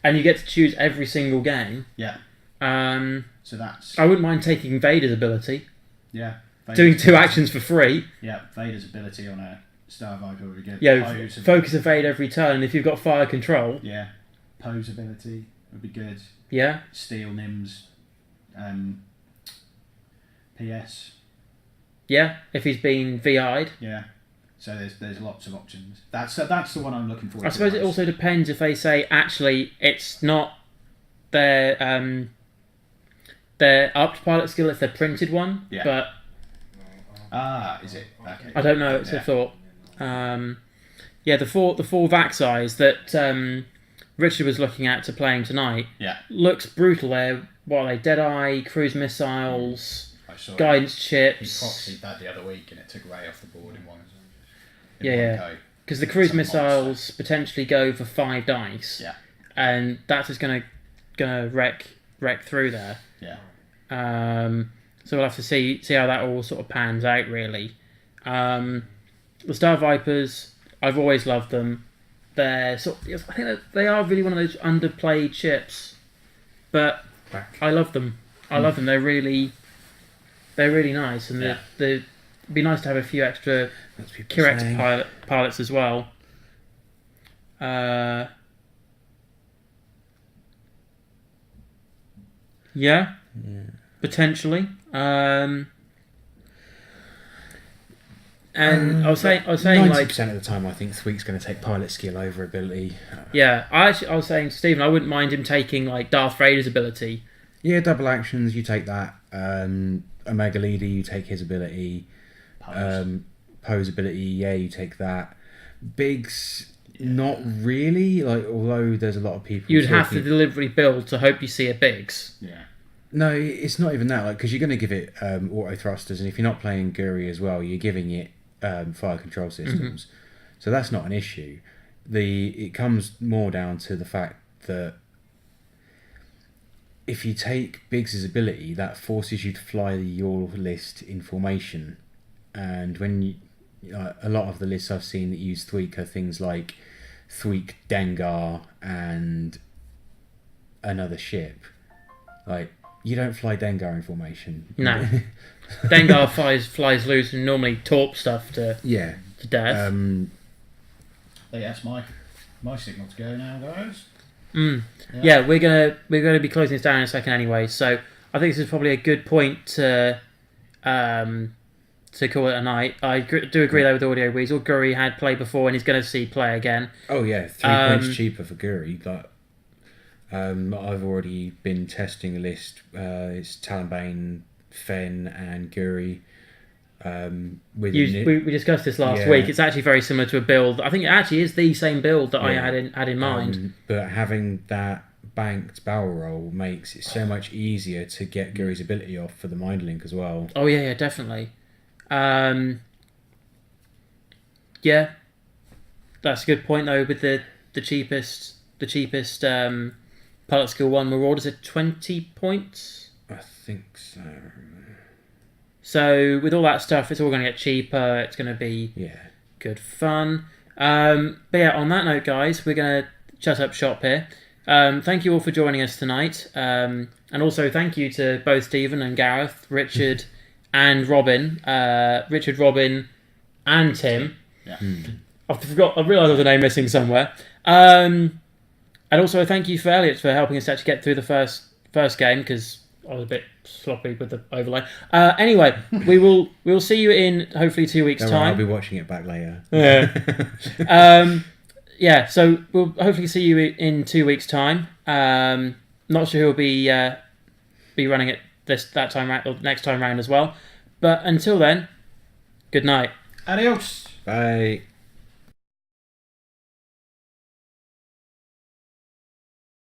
And you get to choose every single game. Yeah. So that's... I wouldn't mind taking Vader's ability. Yeah. Doing 2 actions for free. Yeah, Vader's ability on a Star Viper would be good. Yeah, focus evade every turn, and if you've got fire control... Yeah. Poe's ability would be good. Yeah. Steel Nims. PS. Yeah, if he's been VI'd. Yeah. So there's lots of options. That's the one I'm looking for. I suppose it also depends if they say, actually, it's not their upped pilot skill, it's their printed one. Yeah. But is it? Okay. I don't know. It's a thought. The four vac eyes that Richard was looking at to playing tonight. Yeah. Looks brutal. They're what are they? Deadeye, cruise missiles, guidance chips. He proxied that the other week and it took Ray off the board in one. Because the cruise missiles potentially go for 5 dice. Yeah. And that's just gonna wreck through there. Yeah. So we'll have to see how that all sort of pans out, really. The Star Vipers, I've always loved them. I think that they are really one of those underplayed ships, but I love them. They're really nice, and it'd be nice to have a few extra Kirex pilots as well. Yeah. Potentially. And I was saying 90% like of the time I think Thweek's going to take pilot skill over ability. Yeah, I was saying to Stephen, I wouldn't mind him taking like Darth Vader's ability. Yeah, double actions, you take that. Omega Leader, you take his ability. Poe's ability, yeah, you take that. Biggs, Not really. Like, although there's a lot of people. You'd have to talking- deliberately build to hope you see a Biggs. Yeah. No, it's not even that. Like, because you're going to give it auto thrusters, and if you're not playing Guri as well, you're giving it fire control systems. So that's not an issue. It comes more down to the fact that if you take Biggs's ability, that forces you to fly your list in formation, and when you a lot of the lists I've seen that use Thweek are things like Thweek Dengar and another ship. Like, you don't fly Dengar in formation. No. Dengar flies loose and normally torp stuff to Yeah. death. Hey, that's my signal to go now, guys. Yeah, we're gonna be closing this down in a second anyway. So I think this is probably a good point to call it a night. I do agree though with Audio Weasel. Guri had played before and he's going to see play again. Oh yeah, 3 points cheaper for Guri. But I've already been testing a list. It's Talonbane, Fen, and Guri. We discussed this last Yeah. week. It's actually very similar to a build. I think it actually is the same build that I had in mind. But having that banked barrel roll makes it so much easier to get Guri's ability off for the mind link as well. Oh yeah, definitely. Yeah, that's a good point though. With the cheapest pilot skill 1 reward is at 20 points. I think so. So with all that stuff, it's all going to get cheaper. It's going to be good fun. But yeah, on that note, guys, we're going to shut up shop here. Thank you all for joining us tonight. And also thank you to both Stephen and Gareth, Richard and Robin. Richard, Robin and Tim. Yeah. I realised there was a name missing somewhere. And also thank you for Elliot for helping us actually get through the first game, because I was a bit sloppy with the overlay. Anyway, we'll see you in hopefully 2 weeks' Don't worry, time. I'll be watching it back later. Yeah. Yeah, so we'll hopefully see you in 2 weeks' time. Not sure who'll be running it that time round, or next time round as well. But until then, good night. Adios. Bye.